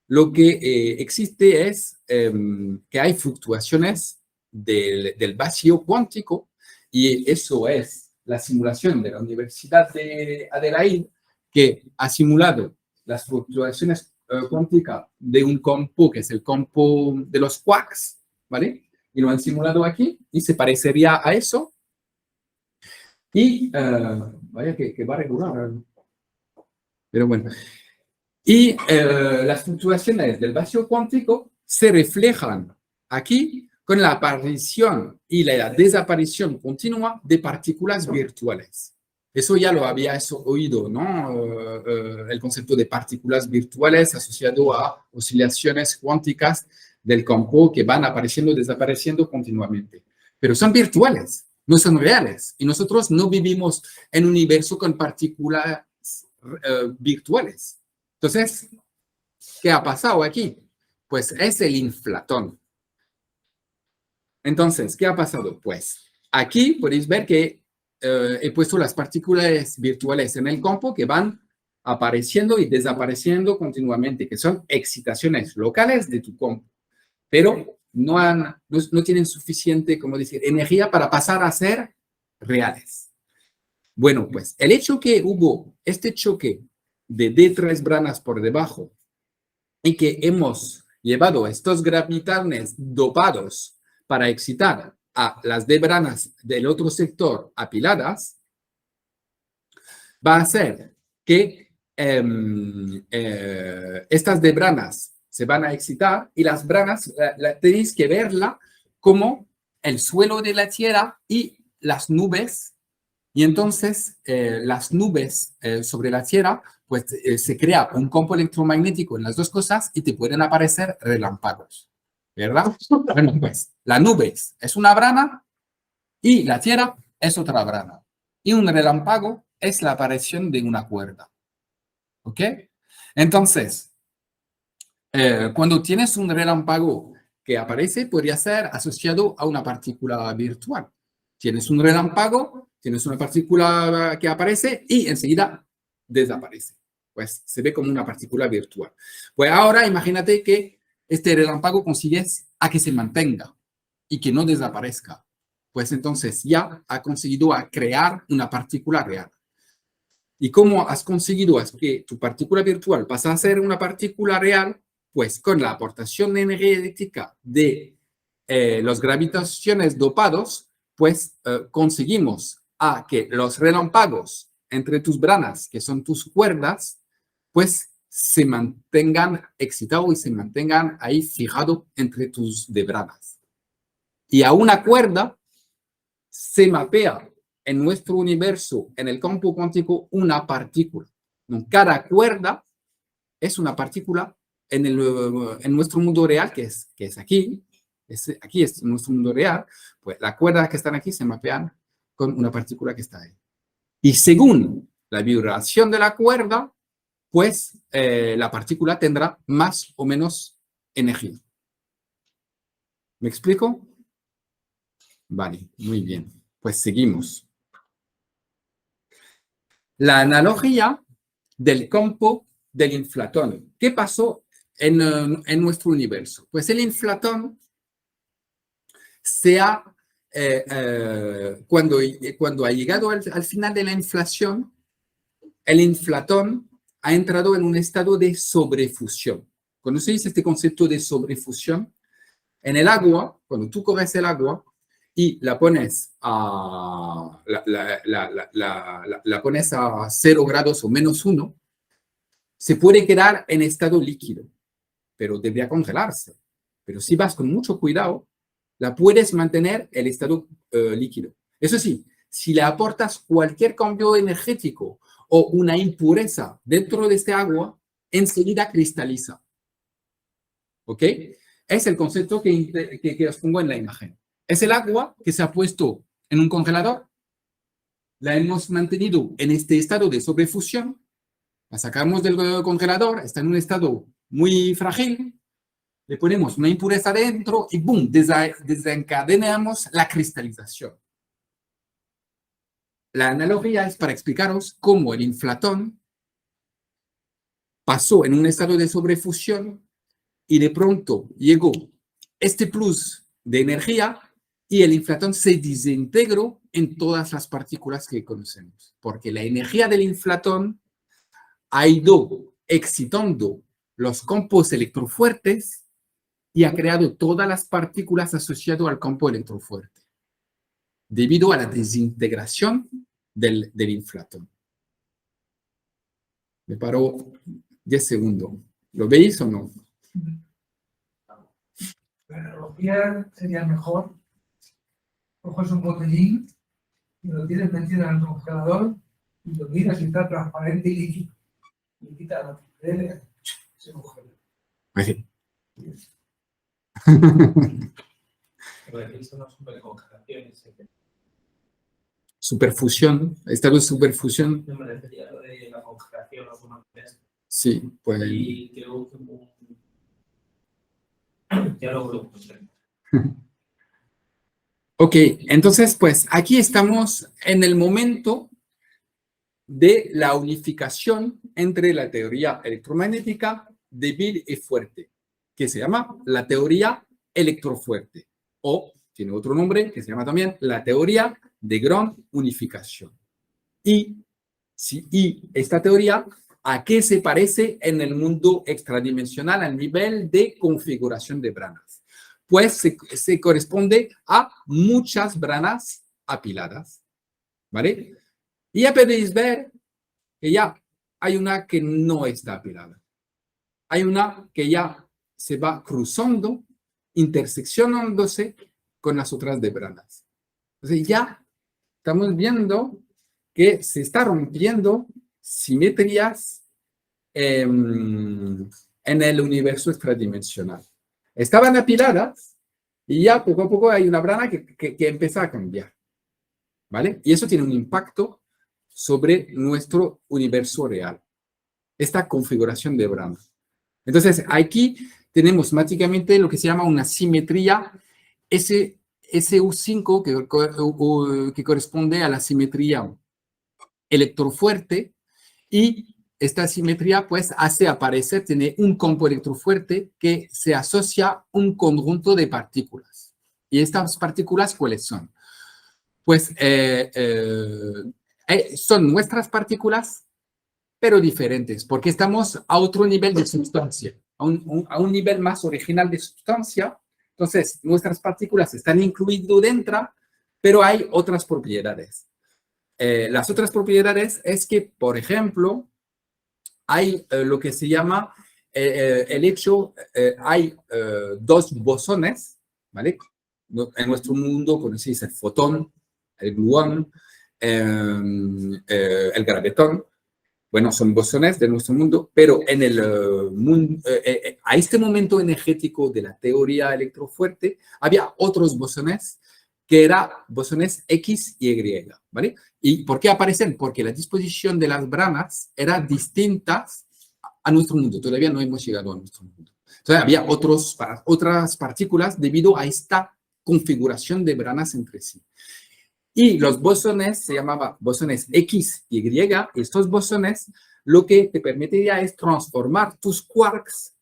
lo que existe es que hay fluctuaciones del vacío cuántico y eso es la simulación de la Universidad de Adelaide que ha simulado las fluctuaciones cuánticas de un campo que es el campo de los quarks, ¿vale? Y lo han simulado aquí y se parecería a eso. Y vaya que va a regular. Pero bueno. Y las fluctuaciones del vacío cuántico se reflejan aquí con la aparición y la desaparición continua de partículas virtuales. Eso ya lo habías oído, ¿no? El concepto de partículas virtuales asociado a oscilaciones cuánticas del campo que van apareciendo y desapareciendo continuamente. Pero son virtuales, no son reales. Y nosotros no vivimos en un universo con partículas virtuales. Entonces, ¿qué ha pasado aquí? Pues es el inflatón. Entonces, ¿qué ha pasado? Pues aquí podéis ver que he puesto las partículas virtuales en el campo que van apareciendo y desapareciendo continuamente, que son excitaciones locales de tu campo, pero no tienen suficiente, como decir, energía para pasar a ser reales. Bueno, pues el hecho que hubo este choque de D3 branas por debajo y que hemos llevado estos gravitones dopados para excitar a las D branas del otro sector apiladas, va a hacer que estas D branas se van a excitar y las branas tenéis que verla como el suelo de la Tierra y las nubes. Y entonces las nubes sobre la Tierra, pues se crea un campo electromagnético en las dos cosas y te pueden aparecer relámpagos, ¿verdad? Bueno, pues la nube es una brana y la Tierra es otra brana. Y un relámpago es la aparición de una cuerda, ¿ok? Entonces, cuando tienes un relámpago que aparece, podría ser asociado a una partícula virtual. Tienes un relámpago, tienes una partícula que aparece y enseguida desaparece. Pues se ve como una partícula virtual. Pues ahora imagínate que este relámpago consigues a que se mantenga y que no desaparezca. Pues entonces ya ha conseguido a crear una partícula real. ¿Y cómo has conseguido es que tu partícula virtual pasa a ser una partícula real? Pues con la aportación energética de los gravitaciones dopados, pues conseguimos a que los relámpagos entre tus branas, que son tus cuerdas, pues se mantengan excitados y se mantengan ahí fijados entre tus branas. Y a una cuerda se mapea en nuestro universo, en el campo cuántico, una partícula. Cada cuerda es una partícula en nuestro mundo real, que es aquí. Aquí es nuestro mundo real. Pues las cuerdas que están aquí se mapean con una partícula que está ahí. Y según la vibración de la cuerda, pues la partícula tendrá más o menos energía. ¿Me explico? Vale, muy bien. Pues seguimos. La analogía del campo del inflatón. ¿Qué pasó en nuestro universo? Pues el inflatón cuando ha llegado al final de la inflación, el inflatón ha entrado en un estado de sobrefusión. ¿Conocéis este concepto de sobrefusión? En el agua, cuando tú coges el agua y la pones la pones a 0 grados o -1, se puede quedar en estado líquido, pero debería congelarse. Pero si vas con mucho cuidado, la puedes mantener el estado líquido. Eso sí, si le aportas cualquier cambio energético o una impureza dentro de este agua, enseguida cristaliza. ¿Ok? Es el concepto que os pongo en la imagen. Es el agua que se ha puesto en un congelador, la hemos mantenido en este estado de sobrefusión, la sacamos del congelador, está en un estado muy frágil, le ponemos una impureza dentro y ¡boom! Desencadenamos la cristalización. La analogía es para explicaros cómo el inflatón pasó en un estado de sobrefusión y de pronto llegó este plus de energía y el inflatón se desintegró en todas las partículas que conocemos, porque la energía del inflatón ha ido excitando los campos electrofuertes y ha creado todas las partículas asociadas al campo electrofuerte, debido a la desintegración del inflatón. Me paro 10 segundos. ¿Lo veis o no? La analogía sería mejor. Coges un botellín y lo tienes metido en el congelador y lo miras y está transparente y líquido. Y quita la piel, se congela. Sí. Superfusión, estado de superfusión. Yo me refería a lo de la congelación o como antes. Sí, pues. Y creo que ya lo encontré. Ok, entonces, pues aquí estamos en el momento de la unificación entre la teoría electromagnética débil y fuerte, que se llama la teoría electrofuerte, o tiene otro nombre que se llama también la teoría de gran unificación. Y esta teoría, ¿a qué se parece en el mundo extradimensional a nivel de configuración de branas? Pues se corresponde a muchas branas apiladas, ¿vale? Y ya podéis ver que ya hay una que no está apilada. Hay una que ya se va cruzando, interseccionándose con las otras de branas. Entonces ya estamos viendo que se está rompiendo simetrías en el universo extradimensional. Estaban apiladas y ya poco a poco hay una brana que empieza a cambiar, ¿vale? Y eso tiene un impacto sobre nuestro universo real, esta configuración de branas. Entonces, aquí tenemos mágicamente lo que se llama una simetría SU5 que corresponde a la simetría electrofuerte Y esta simetría pues hace aparecer, tiene un campo electrofuerte que se asocia a un conjunto de partículas. ¿Y estas partículas cuáles son? Pues son nuestras partículas, pero diferentes, porque estamos a otro nivel de sustancia, a un nivel más original de sustancia. Entonces, nuestras partículas están incluidas dentro, pero hay otras propiedades. Las otras propiedades es que, por ejemplo, hay lo que se llama el hecho, hay dos bosones, ¿vale? En nuestro mundo conocéis el fotón, el gluón, el gravitón. Bueno, son bosones de nuestro mundo, pero en el mundo, a este momento energético de la teoría electrofuerte, había otros bosones que eran bosones X y Y, ¿vale? ¿Y por qué aparecen? Porque la disposición de las branas era distinta a nuestro mundo. Todavía no hemos llegado a nuestro mundo. Entonces, había otras partículas debido a esta configuración de branas entre sí. Y los bosones se llamaban bosones X y Y. Y estos bosones lo que te permitiría es transformar tus quarks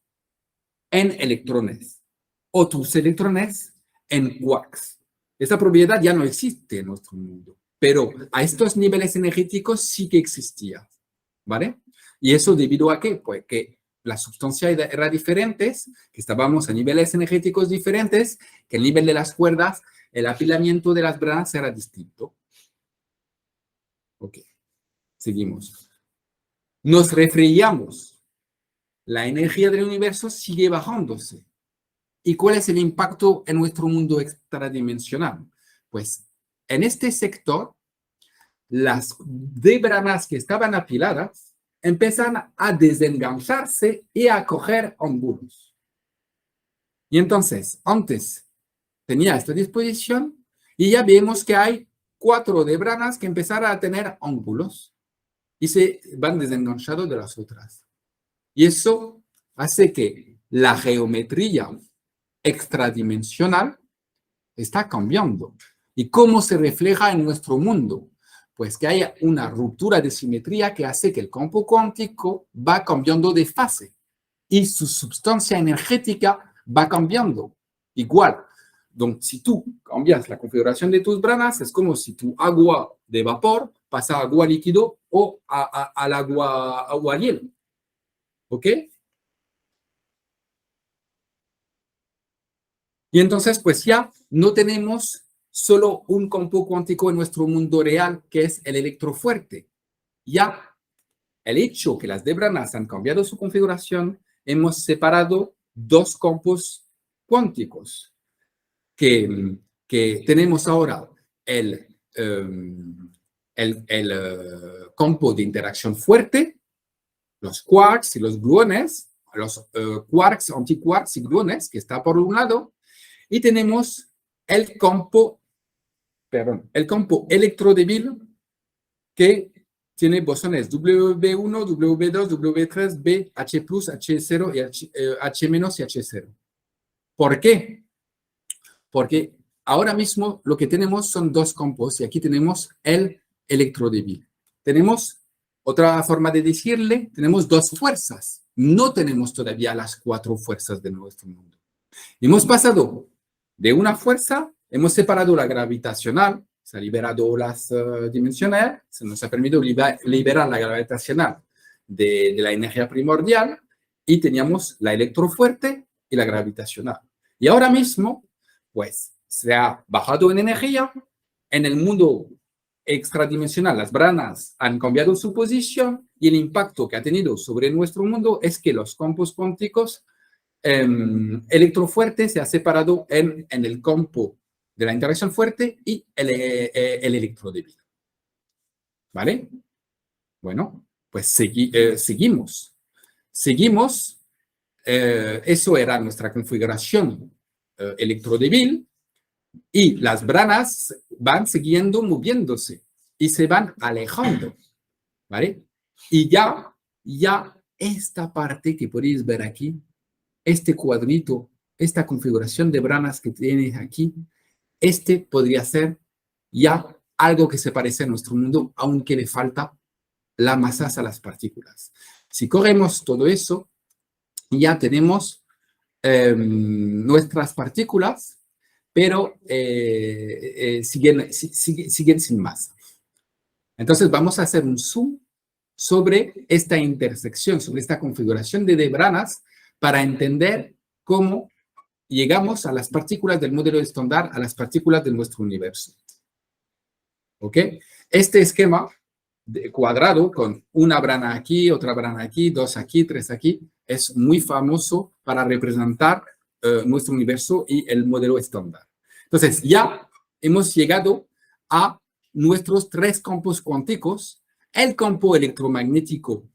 en electrones o tus electrones en quarks. Esta propiedad ya no existe en nuestro mundo, pero a estos niveles energéticos sí que existía, ¿vale? ¿Y eso debido a qué? Pues que la sustancia era diferente, que estábamos a niveles energéticos diferentes, que el nivel de las cuerdas, el apilamiento de las branas era distinto. Ok, seguimos. Nos refriamos. La energía del universo sigue bajándose. ¿Y cuál es el impacto en nuestro mundo extradimensional? Pues en este sector, las branas que estaban apiladas empiezan a desengancharse y a coger ángulos. Y entonces, antes tenía esta disposición y ya vemos que hay 4 de branas que empezaron a tener ángulos y se van desenganchando de las otras. Y eso hace que la geometría extradimensional está cambiando. ¿Y cómo se refleja en nuestro mundo? Pues que hay una ruptura de simetría que hace que el campo cuántico va cambiando de fase y su sustancia energética va cambiando. Igual. Entonces, si tú cambias la configuración de tus branas, es como si tu agua de vapor pasa a agua líquido o al agua hielo. ¿Ok? Y entonces, pues ya no tenemos solo un campo cuántico en nuestro mundo real, que es el electrofuerte. Ya el hecho que las branas han cambiado su configuración, hemos separado 2 campos cuánticos, que tenemos ahora el campo de interacción fuerte, los quarks y los gluones, los quarks, antiquarks y gluones, que está por un lado, y tenemos el campo electrodébil que tiene bosones W1, W2, W3, B, H+, H0 y H- y H0. ¿Por qué? Porque ahora mismo lo que tenemos son 2 campos y aquí tenemos el electrodébil. Tenemos otra forma de decirle, tenemos 2 fuerzas. No tenemos todavía las 4 fuerzas de nuestro mundo. Hemos pasado de una fuerza, hemos separado la gravitacional, se ha liberado las dimensionales, se nos ha permitido liberar la gravitacional de la energía primordial y teníamos la electrofuerte y la gravitacional. Y ahora mismo, pues, se ha bajado en energía, en el mundo extradimensional las branas han cambiado su posición y el impacto que ha tenido sobre nuestro mundo es que los campos cuánticos electrofuerte se ha separado en el campo de la interacción fuerte y el electrodébil. ¿Vale? Bueno, pues seguimos. Eso era nuestra configuración electrodébil y las branas van siguiendo moviéndose y se van alejando. ¿Vale? Y ya esta parte que podéis ver aquí, este cuadrito, esta configuración de branas que tienes aquí, podría ser ya algo que se parece a nuestro mundo, aunque le falta la masa a las partículas. Si corremos todo eso, ya tenemos nuestras partículas, pero siguen sin masa. Entonces vamos a hacer un zoom sobre esta intersección, sobre esta configuración de branas para entender cómo llegamos a las partículas del modelo estándar, a las partículas de nuestro universo. ¿Ok? Este esquema cuadrado con una brana aquí, otra brana aquí, 2 aquí, 3 aquí, es muy famoso para representar nuestro universo y el modelo estándar. Entonces, ya hemos llegado a nuestros 3 campos cuánticos, el campo electromagnético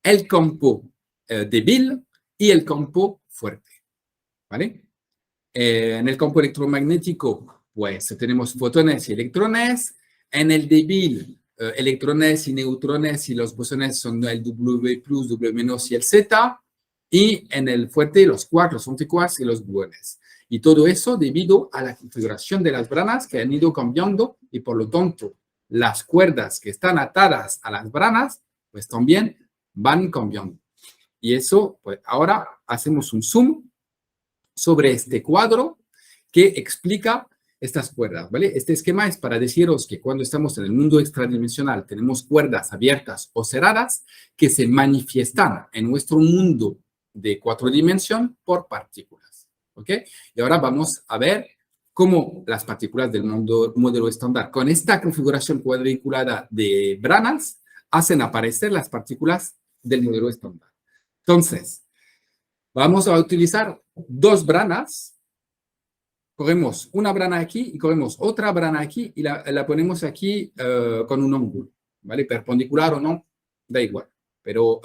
el campo débil y el campo fuerte, ¿vale? En el campo electromagnético, pues tenemos fotones y electrones. En el débil, electrones y neutrones, y los bosones son el W+, W- y el Z. Y en el fuerte, los quarks, los antiquarks y los gluones. Y todo eso debido a la configuración de las branas que han ido cambiando y por lo tanto las cuerdas que están atadas a las branas, pues también van cambiando. Y eso, pues ahora hacemos un zoom sobre este cuadro que explica estas cuerdas, ¿vale? Este esquema es para deciros que cuando estamos en el mundo extradimensional tenemos cuerdas abiertas o cerradas que se manifiestan en nuestro mundo de 4 dimensiones por partículas, ¿ok? Y ahora vamos a ver cómo las partículas del modelo estándar con esta configuración cuadriculada de branas hacen aparecer las partículas del modelo estándar. Entonces, vamos a utilizar 2 branas. Cogemos una brana aquí y cogemos otra brana aquí y la ponemos aquí con un ángulo, ¿vale? Perpendicular o no, da igual, pero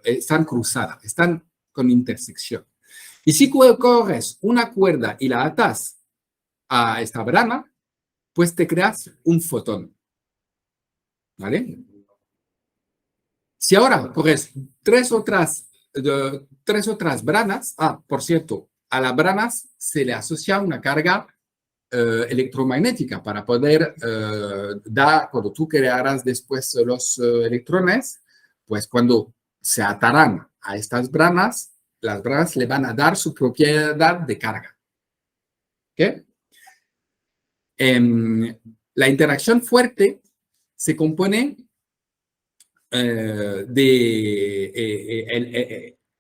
están cruzadas, están con intersección. Y si coges una cuerda y la atas a esta brana, pues te creas un fotón, ¿vale? Si ahora coges 3 otras branas, por cierto, a las branas se le asocia una carga electromagnética para poder dar, cuando tú crearás después los electrones, pues cuando se atarán a estas branas, las branas le van a dar su propiedad de carga. ¿Ok? La interacción fuerte se compone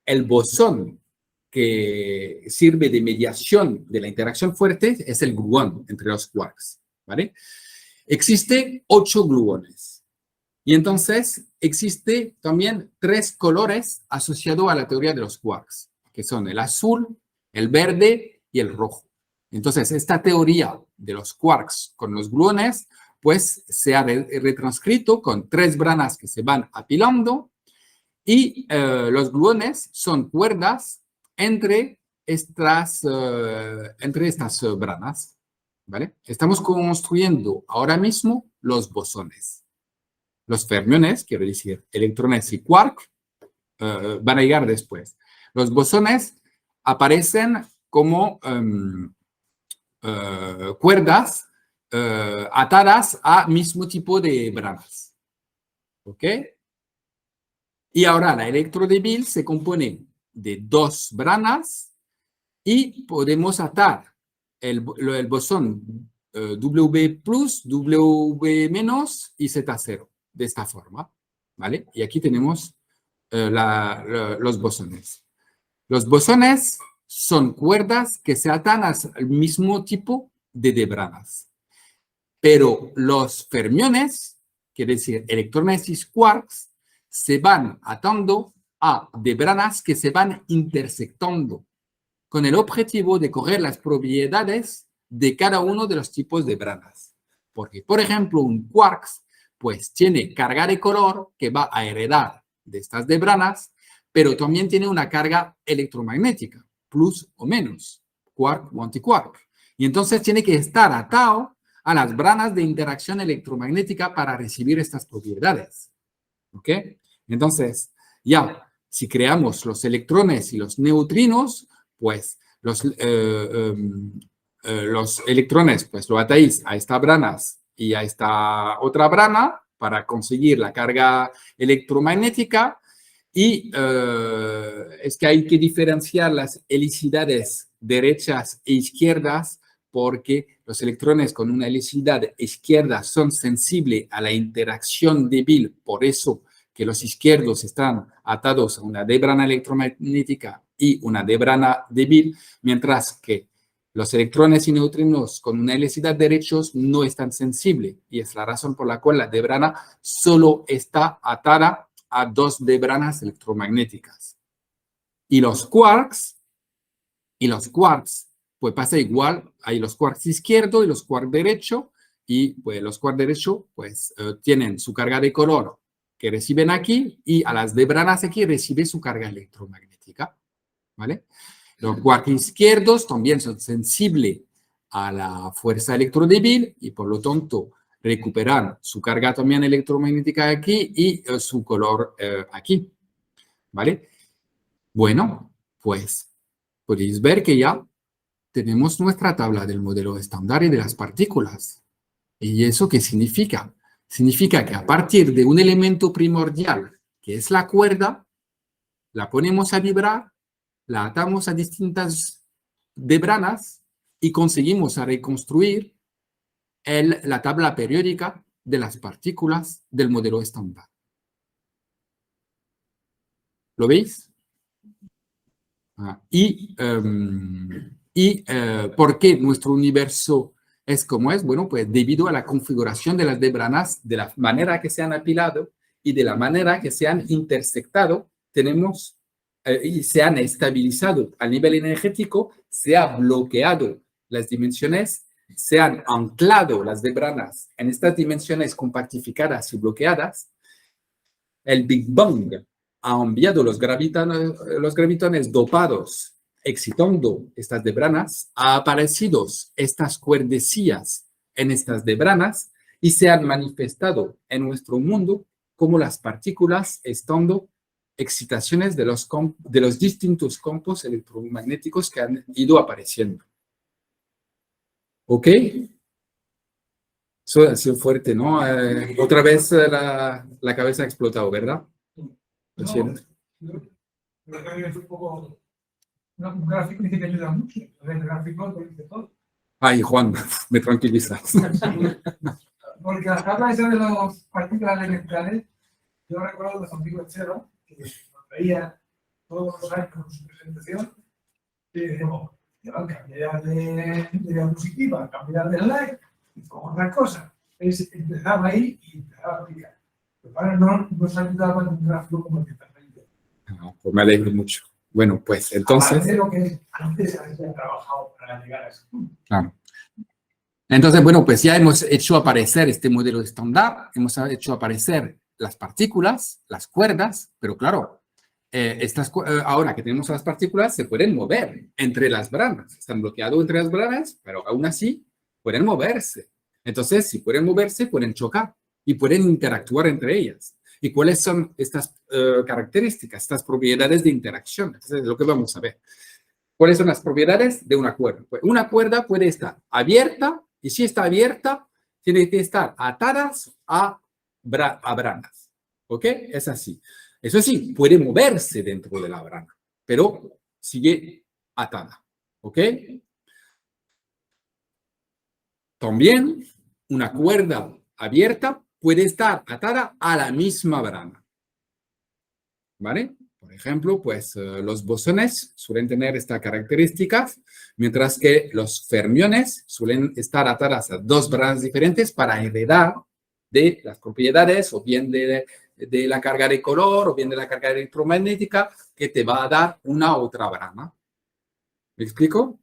el bosón que sirve de mediación de la interacción fuerte es el gluón entre los quarks, ¿vale? Existe 8 gluones. Y entonces existe también 3 colores asociados a la teoría de los quarks, que son el azul, el verde y el rojo. Entonces, esta teoría de los quarks con los gluones, pues se ha retranscrito con 3 branas que se van apilando y los gluones son cuerdas entre estas branas, ¿vale? Estamos construyendo ahora mismo los bosones. Los fermiones, quiero decir, electrones y quark, van a llegar después. Los bosones aparecen como cuerdas atadas a mismo tipo de branas. ¿Ok? Y ahora la electrodébil se compone de 2 branas y podemos atar el bosón W+, W- y Z0 de esta forma, ¿vale? Y aquí tenemos los bosones. Los bosones son cuerdas que se atan al mismo tipo de branas. Pero los fermiones, quiere decir electrones y quarks, se van atando a de branas que se van intersectando con el objetivo de coger las propiedades de cada uno de los tipos de branas. Porque, por ejemplo, un quark pues tiene carga de color que va a heredar de estas de branas, pero también tiene una carga electromagnética, plus o menos, quark o antiquark. Y entonces tiene que estar atado a las branas de interacción electromagnética para recibir estas propiedades. ¿Ok? Entonces, ya, si creamos los electrones y los neutrinos, pues los electrones, pues lo atáis a estas branas y a esta otra brana para conseguir la carga electromagnética. Y es que hay que diferenciar las helicidades derechas e izquierdas porque los electrones con una helicidad izquierda son sensibles a la interacción débil, por eso que los izquierdos están atados a una debrana electromagnética y una debrana débil, mientras que los electrones y neutrinos con una helicidad derechos no están sensibles, y es la razón por la cual la debrana solo está atada a dos debranas electromagnéticas. Y los quarks, pues pasa igual, hay los quarks izquierdo y los quarks derecho, y pues los quarks derecho pues tienen su carga de color que reciben aquí, y a las debranas aquí recibe su carga electromagnética, ¿vale? Los quarks izquierdos también son sensibles a la fuerza electrodébil y por lo tanto recuperan su carga también electromagnética aquí y su color aquí, ¿vale? Bueno, pues podéis ver que ya tenemos nuestra tabla del modelo estándar y de las partículas. ¿Y eso qué significa? Significa que a partir de un elemento primordial, que es la cuerda, la ponemos a vibrar, la atamos a distintas debranas y conseguimos a reconstruir la tabla periódica de las partículas del modelo estándar. ¿Lo veis? ¿Por qué nuestro universo es como es? Bueno, pues debido a la configuración de las debranas, de la manera que se han apilado y de la manera que se han intersectado, tenemos y se han estabilizado a nivel energético, se ha bloqueado las dimensiones, se han anclado las debranas en estas dimensiones compactificadas y bloqueadas. El Big Bang ha enviado los gravitones dopados, excitando estas debranas, ha aparecido estas cuerdecillas en estas debranas y se han manifestado en nuestro mundo como las partículas estando excitaciones de los distintos campos electromagnéticos que han ido apareciendo. ¿Ok? Eso ha sido fuerte, ¿no? Otra vez la cabeza ha explotado, ¿verdad? Lo siento. Creo que es un poco... Un gráfico dice que ayuda mucho. El gráfico lo dice todo. Ay, Juan, me tranquilizas. Porque la tabla esa de las partículas elementales, yo recuerdo de Santiago Chero, que nos veía todos los años con su presentación, y decíamos, cambiar de diapositiva, cambiar de slide, y con otra cosa. Empezaba ahí y empezaba a aplicar. Pero ahora no nos ayudaba en un gráfico como el que está ahí. No, pues me alegro mucho. Bueno, pues entonces... De lo que antes había trabajado para llegar a ese punto. Claro. Entonces, bueno, pues ya hemos hecho aparecer este modelo estándar, hemos hecho aparecer las partículas, las cuerdas, pero claro, ahora que tenemos las partículas, se pueden mover entre las branas. Están bloqueados entre las branas, pero aún así pueden moverse. Entonces, si pueden moverse, pueden chocar y pueden interactuar entre ellas. ¿Y cuáles son estas características, estas propiedades de interacción? Entonces, es lo que vamos a ver. ¿Cuáles son las propiedades de una cuerda? Pues una cuerda puede estar abierta, y si está abierta, tiene que estar atadas a branas. ¿Ok? Es así. Eso sí, puede moverse dentro de la brana, pero sigue atada. ¿Ok? También una cuerda abierta puede estar atada a la misma brana. ¿Vale? Por ejemplo, pues los bosones suelen tener estas características, mientras que los fermiones suelen estar atadas a dos branas diferentes para heredar de las propiedades o bien de la carga de color o bien de la carga electromagnética que te va a dar una otra brana. ¿Me explico?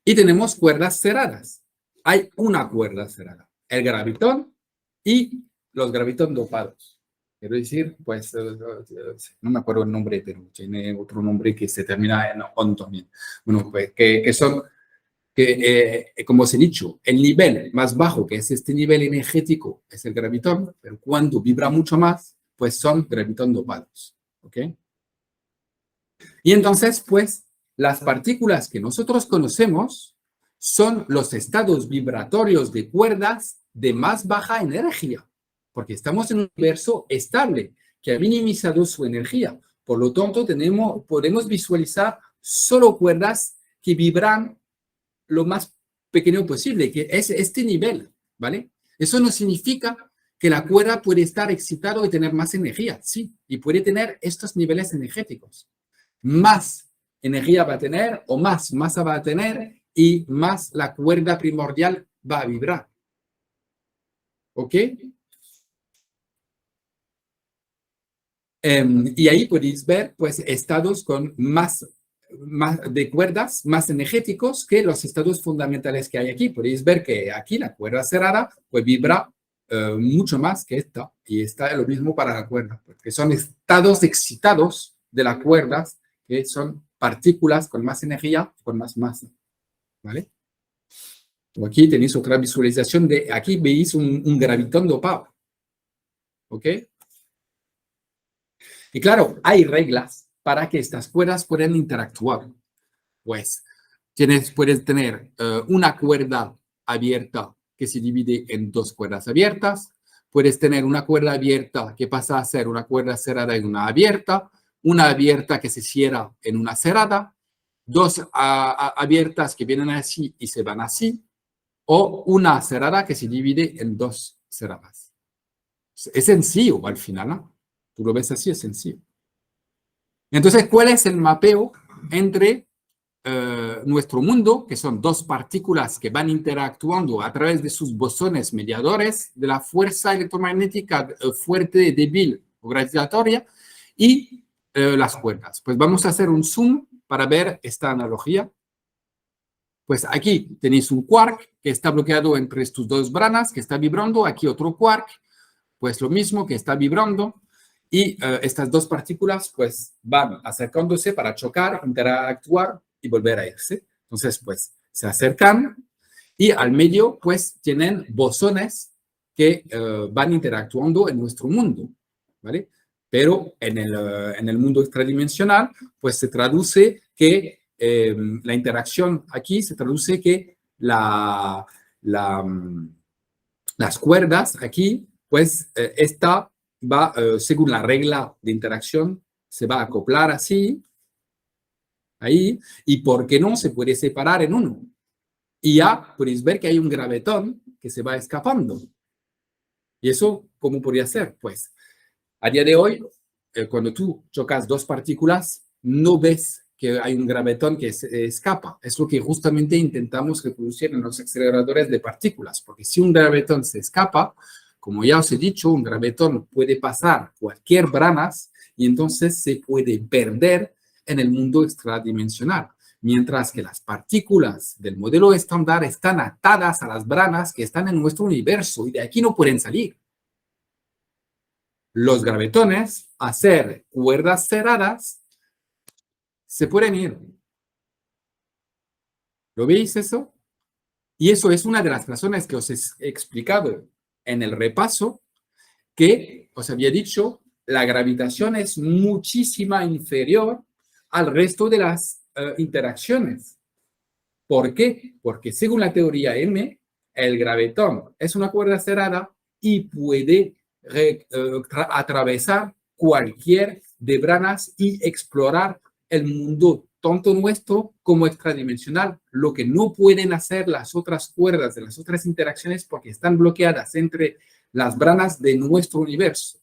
Y tenemos cuerdas cerradas. Hay una cuerda cerrada, el gravitón y los gravitón dopados. Quiero decir, pues, no me acuerdo el nombre, pero tiene otro nombre que se termina en on también. Bueno, pues, que son, como os he dicho, el nivel más bajo, que es este nivel energético, es el gravitón, pero cuando vibra mucho más, pues son gravitón dopados. ¿Ok? Y entonces, pues, las partículas que nosotros conocemos son los estados vibratorios de cuerdas de más baja energía, porque estamos en un universo estable que ha minimizado su energía. Por lo tanto, podemos visualizar solo cuerdas que vibran lo más pequeño posible, que es este nivel, ¿vale? Eso no significa que la cuerda puede estar excitada y tener más energía, sí, y puede tener estos niveles energéticos. Más energía va a tener o más masa va a tener y más la cuerda primordial va a vibrar. ¿Ok? Y ahí podéis ver, pues, estados con más de cuerdas, más energéticos que los estados fundamentales que hay aquí. Podéis ver que aquí la cuerda cerrada, pues, vibra mucho más que esta. Y está lo mismo para la cuerda, porque son estados excitados de las cuerdas, que son partículas con más energía, con más masa. ¿Vale? Aquí tenéis otra visualización de, aquí veis un gravitón dopado. ¿Ok? Y claro, hay reglas para que estas cuerdas puedan interactuar. Pues puedes tener una cuerda abierta que se divide en dos cuerdas abiertas. Puedes tener una cuerda abierta que pasa a ser una cuerda cerrada en una abierta que se cierra en una cerrada, dos abiertas que vienen así y se van así, o una cerrada que se divide en dos cerradas. Es sencillo al final, ¿no? Tú lo ves así, es sencillo. Entonces, ¿cuál es el mapeo entre nuestro mundo, que son dos partículas que van interactuando a través de sus bosones mediadores de la fuerza electromagnética fuerte, débil o gravitatoria, y las cuerdas? Pues vamos a hacer un zoom para ver esta analogía. Pues aquí tenéis un quark que está bloqueado entre estos dos branas, que está vibrando. Aquí otro quark, pues lo mismo, que está vibrando. Y estas dos partículas pues van acercándose para chocar, interactuar y volver a irse. Entonces pues se acercan y al medio pues tienen bosones que van interactuando en nuestro mundo, ¿vale? Pero en el mundo extradimensional pues se traduce que la interacción aquí se traduce que las cuerdas aquí pues esta va, según la regla de interacción, se va a acoplar así, ahí, y ¿por qué no se puede separar en uno? Y ya podéis ver que hay un gravetón que se va escapando. ¿Y eso cómo podría ser? Pues a día de hoy, cuando tú chocas dos partículas, no ves que hay un gravetón que se escapa. Es lo que justamente intentamos reproducir en los aceleradores de partículas, porque si un gravetón se escapa, como ya os he dicho, un gravetón puede pasar cualquier branas y entonces se puede perder en el mundo extradimensional, mientras que las partículas del modelo estándar están atadas a las branas que están en nuestro universo y de aquí no pueden salir. Los gravetones, a ser cuerdas cerradas, se pueden ir. ¿Lo veis eso? Y eso es una de las razones que os he explicado en el repaso, que os había dicho, la gravitación es muchísimo inferior al resto de las interacciones. ¿Por qué? Porque según la teoría M, el gravetón es una cuerda cerrada y puede atravesar cualquier de branas y explorar el mundo tanto nuestro como extradimensional, lo que no pueden hacer las otras cuerdas de las otras interacciones porque están bloqueadas entre las branas de nuestro universo.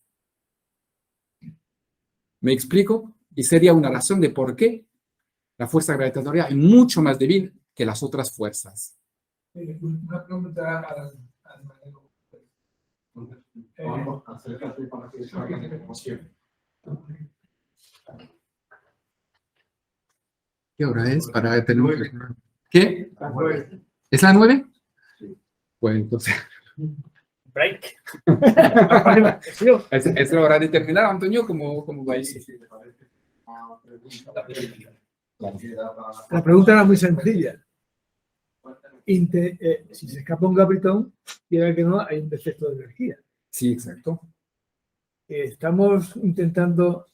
¿Me explico? Y sería una razón de por qué la fuerza gravitatoria es mucho más débil que las otras fuerzas. Una pregunta al Manelo. Acércate para que se haga de emoción. ¿Qué hora es? Para tener... ¿Qué? La 9. ¿Es la 9? Sí. Pues entonces... Break. ¿Es la hora de terminar, Antonio? ¿Cómo vais? La pregunta era muy sencilla. Si se escapa un gravitón, quiere que no, hay un defecto de energía. Sí, exacto. Estamos intentando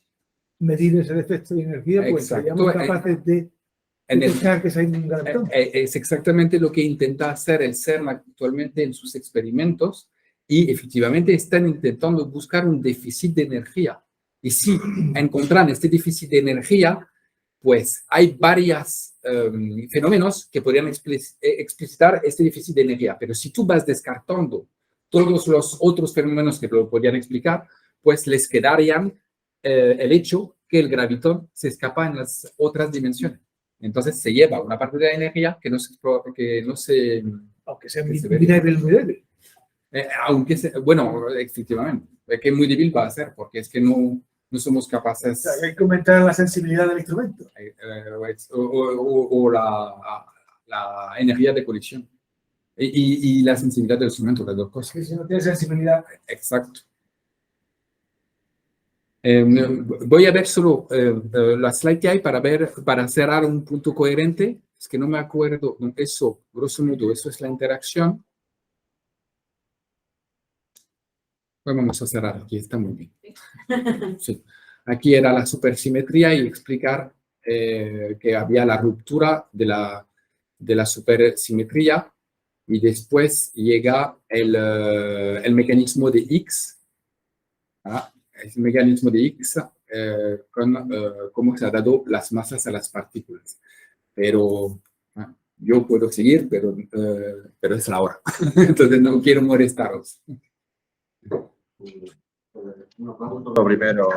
medir ese defecto de energía, pues Exacto. seríamos capaces de en el, Pensar que es un gravitón. es exactamente lo que intenta hacer el CERN actualmente en sus experimentos y efectivamente están intentando buscar un déficit de energía. Y si encuentran este déficit de energía, pues hay varios fenómenos que podrían explicitar este déficit de energía. Pero si tú vas descartando todos los otros fenómenos que lo podrían explicar, pues les quedarían el hecho que el gravitón se escapa en las otras dimensiones. Entonces se lleva una parte de la energía que no se Aunque sea que muy se ve. débil, muy débil. Bueno, efectivamente, es que muy débil va a ser, porque es que no somos capaces, O sea, hay que aumentar la sensibilidad del instrumento. o la energía de colisión y la sensibilidad del instrumento, las dos cosas. Que si no tiene sensibilidad. Exacto. Voy a ver solo la slide que hay para cerrar un punto coherente. Es que no me acuerdo, eso, grosso modo, eso es la interacción. Pues vamos a cerrar aquí, está muy bien. Sí. Aquí era la supersimetría y explicar que había la ruptura de la supersimetría y después llega el mecanismo de Higgs. El mecanismo de Higgs con cómo se han dado las masas a las partículas. Pero yo puedo seguir, pero es la hora. Entonces no quiero molestaros. Lo primero.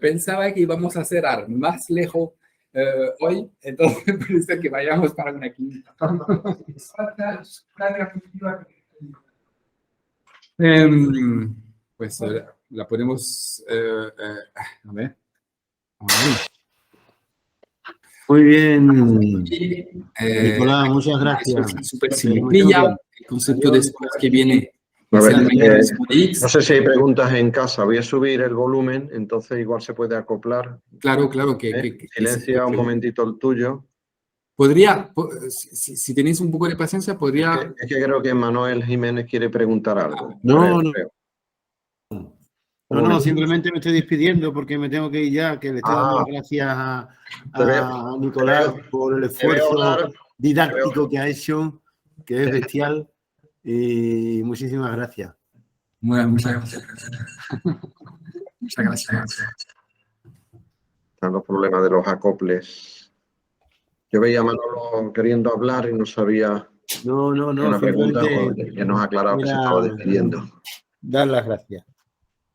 Pensaba que íbamos a cerrar más lejos hoy, entonces parece que vayamos para una quinta. Pues la podemos a ver. Muy bien, Nicolás, muchas gracias. Supersimetría, el concepto después que viene. A ver, el mecanismo de Higgs. no sé si hay preguntas en casa. Voy a subir el volumen, entonces igual se puede acoplar. Claro, Silencia un momentito el tuyo. Podría, si tenéis un poco de paciencia, podría. Es que creo que Manuel Jiménez quiere preguntar algo. No, creo. No, simplemente me estoy despidiendo porque me tengo que ir ya, que le estoy dando las gracias a Nicolás por el esfuerzo didáctico que ha hecho, que es bestial, y muchísimas gracias. Muchas gracias. Muchas gracias. Están los problemas de los acoples. Yo veía a Manolo queriendo hablar y no sabía una pregunta que nos ha aclarado que se estaba despidiendo. Dar las gracias.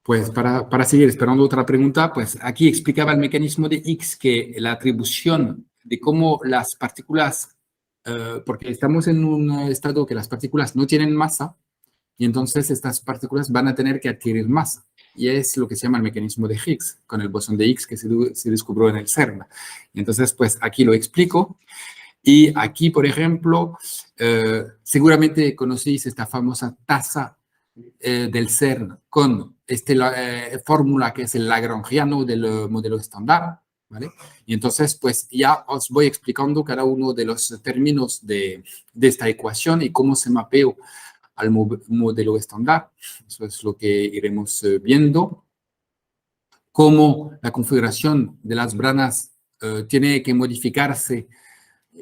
Pues para seguir esperando otra pregunta, pues aquí explicaba el mecanismo de Higgs que la atribución de cómo las partículas, porque estamos en un estado que las partículas no tienen masa, y entonces estas partículas van a tener que adquirir masa. Y es lo que se llama el mecanismo de Higgs, con el bosón de Higgs que se descubrió en el CERN. Y entonces, pues aquí lo explico. Y aquí, por ejemplo, seguramente conocéis esta famosa tasa del CERN con esta fórmula que es el lagrangiano del modelo estándar, ¿vale? Y entonces, pues ya os voy explicando cada uno de los términos de esta ecuación y cómo se mapeó al modelo estándar. Eso es lo que iremos viendo. Cómo la configuración de las branas tiene que modificarse.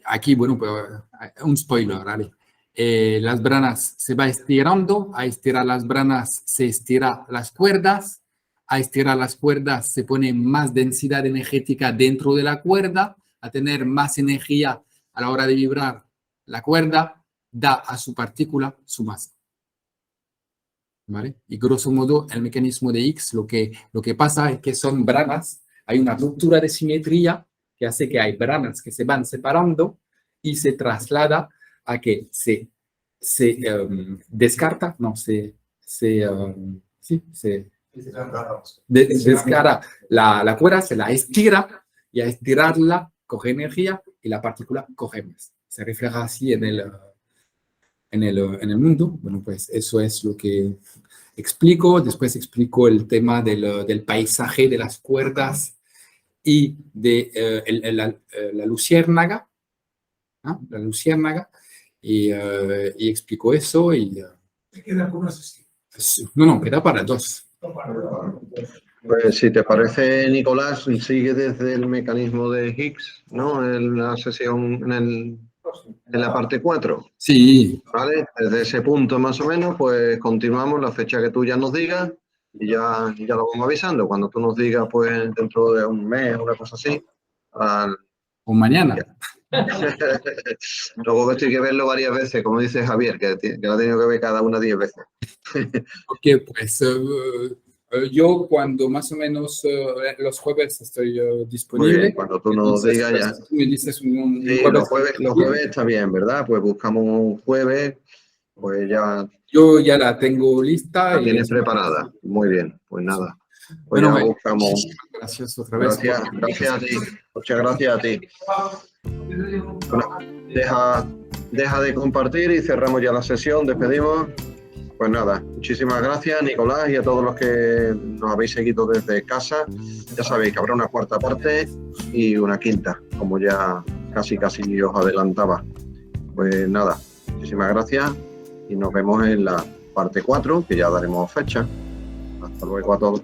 Aquí, bueno, pues, un spoiler, ¿vale? Las branas se va estirando, a estirar las branas se estira las cuerdas, a estirar las cuerdas se pone más densidad energética dentro de la cuerda, a tener más energía a la hora de vibrar la cuerda, da a su partícula su masa. ¿Vale? Y grosso modo el mecanismo de Higgs lo que pasa es que son branas, hay una ruptura de simetría que hace que hay branas que se van separando y se traslada a que se descarta, no, descarga la cuerda, se la estira y a estirarla coge energía y la partícula coge más. Se refleja así en el mundo. Bueno, pues eso es lo que explico. Después explico el tema del paisaje de las cuerdas y de la luciérnaga. ¿No? La luciérnaga. y explicó eso y Te queda por una sesión. no, queda para 2. Pues si te parece, Nicolás, sigue desde el mecanismo de Higgs, ¿no? En la sesión, en la parte 4. Sí, ¿Vale? Desde ese punto más o menos, pues continuamos la fecha que tú ya nos digas y ya lo vamos avisando. Cuando tú nos digas, pues dentro de un mes, una cosa así. o mañana. Luego esto hay que verlo varias veces, como dice Javier, que lo ha tenido que ver cada una 10 veces. Ok, pues yo cuando más o menos los jueves estoy disponible. Muy bien, cuando tú nos Entonces, digas pues, ya. si tú me dices un Sí, los jueves está bien, ¿verdad? Pues buscamos un jueves, pues ya Yo ya la tengo lista. la tienes preparada. Muy bien, pues nada. Pues Bueno, ya buscamos. muchísimas gracias otra vez. Gracias a ti. Muchas gracias a ti. Bueno, deja de compartir y cerramos ya la sesión. Despedimos. Pues nada, muchísimas gracias, Nicolás, y a todos los que nos habéis seguido desde casa. Ya sabéis que habrá una cuarta parte y una quinta, como ya casi os adelantaba. Pues nada, muchísimas gracias y nos vemos en la parte 4, que ya daremos fecha. Hasta luego a todos.